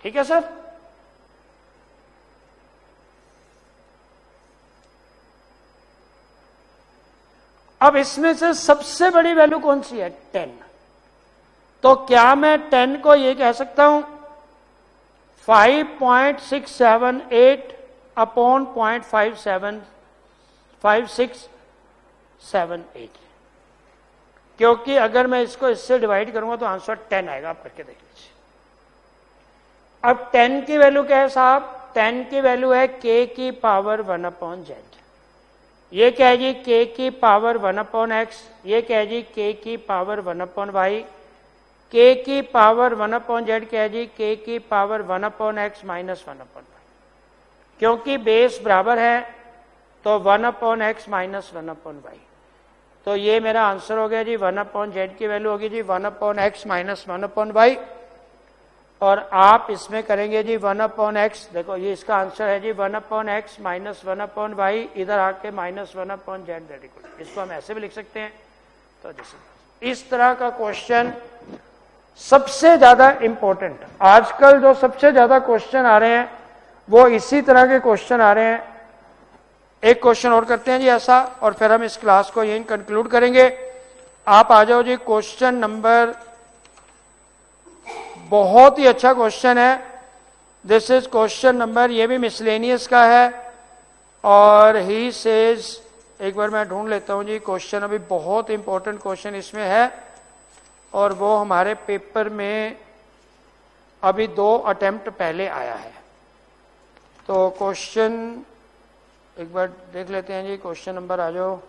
ठीक है सर। अब इसमें से सबसे बड़ी वैल्यू कौन सी है 10। तो क्या मैं 10 को ये कह सकता हूं 5.678 अपॉन 0.5678, क्योंकि अगर मैं इसको इससे डिवाइड करूंगा तो आंसर 10 आएगा। आप करके देख लीजिए। अब 10 की वैल्यू क्या है साहब, 10 की वैल्यू है k की पावर 1/z। ये क्या है जी k की पावर 1/x, ये क्या है जी k की पावर 1/y, k की पावर 1/z क्या है जी k की पावर 1/x माइनस 1/y। क्योंकि बेस बराबर है तो 1/x माइनस 1/y। तो ये मेरा आंसर हो गया जी 1/z की वैल्यू होगी जी 1/x माइनस 1/y। और आप इसमें करेंगे जी 1/x, देखो ये इसका आंसर है जी 1/x माइनस 1/y, इधर आके माइनस 1/z। इसको हम ऐसे भी लिख सकते हैं। तो इस तरह का क्वेश्चन सबसे ज्यादा इंपॉर्टेंट, आजकल जो सबसे ज्यादा क्वेश्चन आ रहे हैं वो इसी तरह के क्वेश्चन आ रहे हैं। एक क्वेश्चन और करते हैं जी ऐसा, और फिर हम इस क्लास को यहीं कंक्लूड करेंगे। आप आ जाओ जी क्वेश्चन नंबर, बहुत ही अच्छा क्वेश्चन है। दिस इज क्वेश्चन नंबर, ये भी मिसलेनियस का है, और ही सेज, एक बार मैं ढूंढ लेता हूं जी क्वेश्चन, अभी बहुत इंपॉर्टेंट क्वेश्चन इसमें है, और वो हमारे पेपर में अभी 2 अटेम्प्ट पहले आया है। तो क्वेश्चन एक बार देख लेते हैं जी, क्वेश्चन नंबर आ जाओ।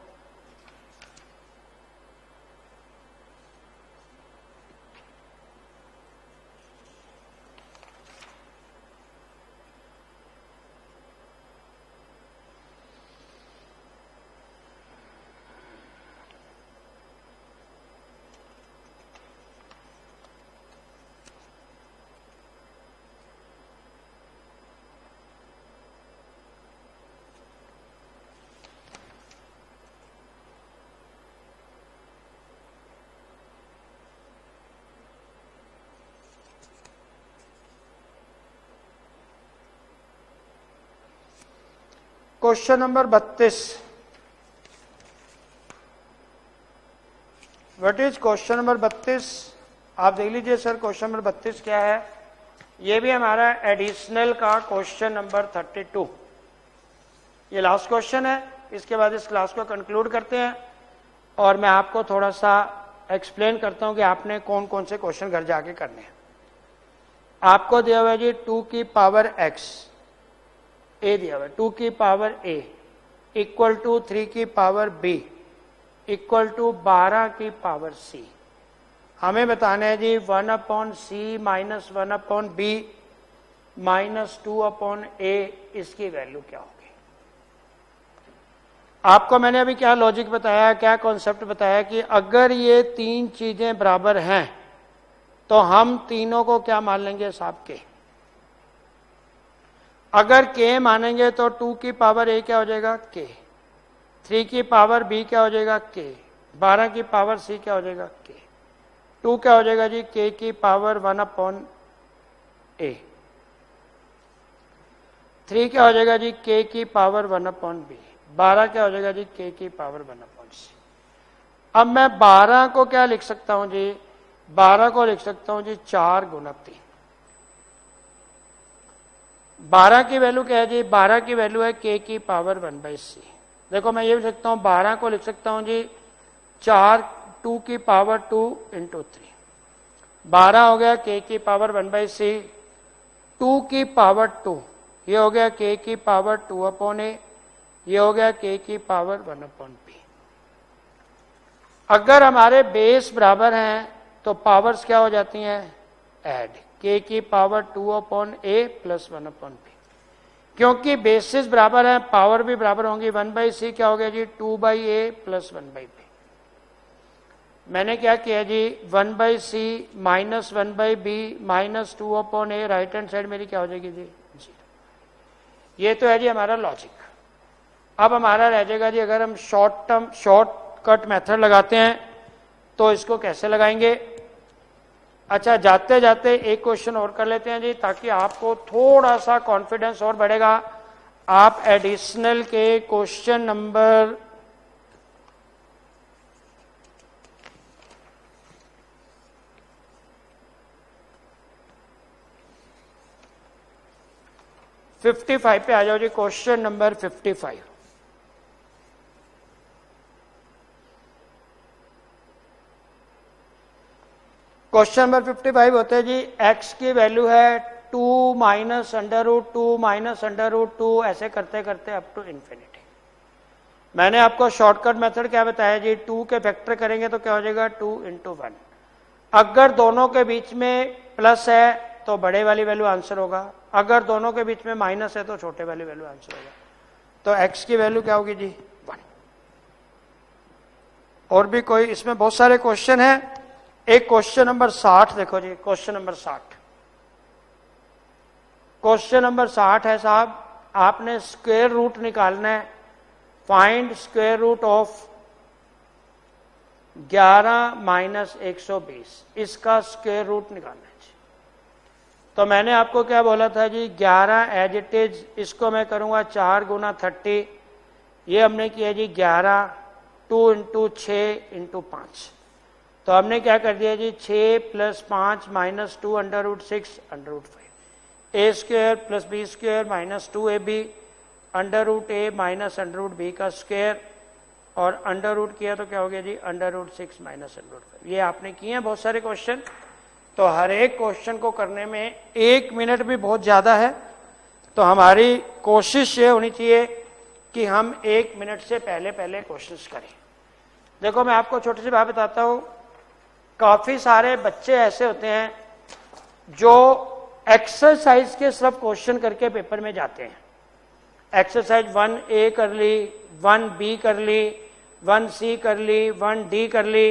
Question number 32, what is question number 32? आप देख लीजिए सर क्वेश्चन नंबर 32 क्या है। ये भी हमारा एडिशनल का क्वेश्चन नंबर 32, ये लास्ट क्वेश्चन है। इसके बाद इस क्लास को कंक्लूड करते हैं, और मैं आपको थोड़ा सा एक्सप्लेन करता हूं कि आपने कौन कौन से क्वेश्चन घर जाके करने हैं। आपको दिया हुआ है जी 2 की पावर x, a दिया हुआ है 2 की पावर a इक्वल टू 3 की पावर b इक्वल टू 12 की पावर c। हमें बताना है जी 1/c minus 1/b minus 2/a, इसकी वैल्यू क्या होगी। आपको मैंने अभी क्या लॉजिक बताया, क्या कॉन्सेप्ट बताया कि अगर ये 3 चीजें बराबर हैं तो हम तीनों को क्या मान लेंगे साहब के। अगर k मानेंगे तो 2 की पावर a क्या हो जाएगा k, 3 की पावर b क्या हो जाएगा k, 12 की पावर c क्या हो जाएगा k, 2 क्या हो जाएगा जी k की पावर 1/a, 3 क्या हो जाएगा जी k की पावर 1/b, 12 क्या हो जाएगा जी k की पावर 1/c। अब मैं 12 को क्या लिख सकता हूं जी, 12 को लिख सकता हूं जी 4 गुणक 3। 12 की वैल्यू क्या है जी, 12 की वैल्यू है k की पावर 1/c। देखो मैं ये भी लिखता हूं, 12 को लिख सकता हूं जी 4 2 की पावर 2 इंटू 3, 12 हो गया k की पावर 1/c, 2 की पावर 2, ये हो गया k की पावर 2/a, ये हो गया k की पावर 1/b। अगर हमारे बेस बराबर हैं तो पावर्स क्या हो जाती हैं, ऐड, k की पावर 2/a प्लस 1/b। क्योंकि बेसिस बराबर है पावर भी बराबर होंगी, 1/c क्या हो गया जी 2/a प्लस 1/b। मैंने क्या किया जी 1/c minus 1/b minus 2/a, right hand side मेरी क्या हो जाएगी जी 0। ये तो है जी हमारा लॉजिक। अब हमारा रह जाएगा जी अगर हम शॉर्टकट मेथड लगाते हैं तो इसको कैसे लगाएंगे। अच्छा जाते जाते एक क्वेश्चन और कर लेते हैं जी, ताकि आपको थोड़ा सा कॉन्फिडेंस और बढ़ेगा। आप एडिशनल के क्वेश्चन नंबर 55 पे आ जाओ जी, क्वेश्चन नंबर 55। क्वेश्चन नंबर 55 होते हैं जी, x की वैल्यू है 2 माइनस √2 माइनस √2, ऐसे करते करते अप टू इन्फिनिटी। मैंने आपको शॉर्टकट मेथड क्या बताया जी, 2 के फैक्टर करेंगे तो क्या हो जाएगा 2 × 1। अगर दोनों के बीच में प्लस है तो बड़े वाली वैल्यू आंसर होगा, अगर दोनों के बीच में माइनस है तो छोटे वाली वैल्यू आंसर होगा। तो x की वैल्यू क्या होगी जी 1। और भी कोई, इसमें बहुत सारे क्वेश्चन हैं। एक क्वेश्चन नंबर 60 देखो जी, क्वेश्चन नंबर 60। क्वेश्चन नंबर 60 है साहब, आपने स्क्वायर रूट निकालना है। Find square root of 11 minus 120, इसका स्क्वायर रूट निकालना है। तो मैंने आपको क्या बोला था जी, 11 एज इट इज, इसको मैं करूंगा 4 गुना 30, ये हमने किया जी 11, 2 इंटू 6 इंटू 5। तो हमने क्या कर दिया जी, 6 + 5 - 2 √6 √5, a² + b² - 2ab √a - √b का स्क्वायर, और अंडर रूट किया तो क्या हो गया जी, √6 - √5। ये आपने किए हैं बहुत सारे क्वेश्चन। तो हर एक क्वेश्चन को करने में 1 मिनट भी बहुत ज़्यादा है, तो हमारी कोशिश ये होनी चाहिए कि हम 1 मिनट से पहले पहले क्वेश्चंस करें। देखो मैं आपको छोटी सी बात बताता हूँ, काफ़ी सारे बच्चे ऐसे होते हैं जो एक्सरसाइज के सिर्फ क्वेश्चन करके पेपर में जाते हैं। एक्सरसाइज 1A कर ली, 1B कर ली, 1C कर ली, 1D कर ली,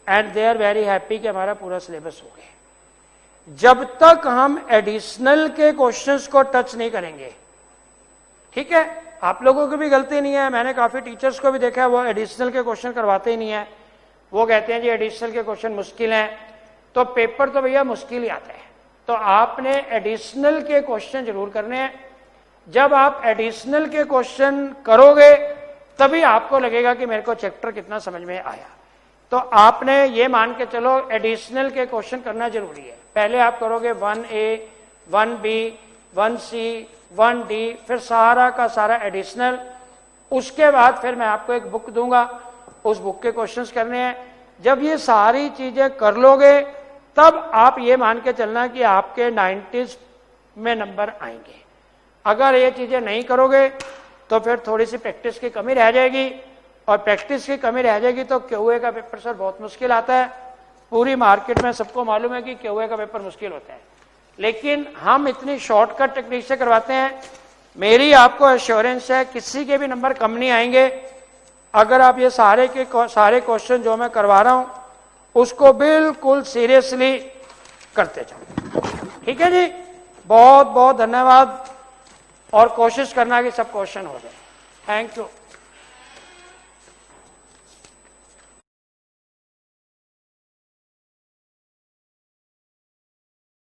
and they are very happy कि हमारा पूरा सिलेबस हो गया। जब तक हम एडिशनल के क्वेश्चंस को टच नहीं करेंगे, ठीक है, आप लोगों की भी गलती नहीं है, मैंने काफी टीचर्स को भी देखा है वो एडिशनल के क्वेश्चन करवाते ही नहीं है। वो कहते हैं जी एडिशनल के क्वेश्चन मुश्किल हैं, तो पेपर तो भैया मुश्किल ही आता है। तो आपने एडिशनल के क्वेश्चन जरूर करने हैं। जब आप एडिशनल के क्वेश्चन करोगे तभी आपको लगेगा कि मेरे को चैप्टर कितना समझ में आया। तो आपने ये मान के चलो एडिशनल के क्वेश्चन करना जरूरी है। पहले आप करोगे 1A, 1B, 1C, 1D, फिर सारा का सारा एडिशनल। उसके बाद फिर मैं आपको एक बुक दूंगा, उस बुक के क्वेश्चंस करने हैं। जब ये सारी चीजें कर लोगे तब आप ये मान के चलना कि आपके 90s में नंबर आएंगे। अगर ये चीजें नहीं करोगे तो फिर थोड़ी सी प्रैक्टिस की कमी रह जाएगी, और प्रैक्टिस की कमी रह जाएगी तो क्यूए का पेपर सर बहुत मुश्किल आता है। पूरी मार्केट में सबको मालूम है कि क्यूए का पेपर मुश्किल होता है, लेकिन हम इतनी शॉर्टकट टेक्निक से करवाते हैं। मेरी आपको एश्योरेंस है किसी के भी नंबर कम नहीं आएंगे अगर आप ये सारे क्वेश्चन जो मैं करवा रहा हूं उसको बिल्कुल सीरियसली करते जाओ। ठीक है जी, बहुत बहुत धन्यवाद, और कोशिश करना कि सब क्वेश्चन हो जाए। Thank you.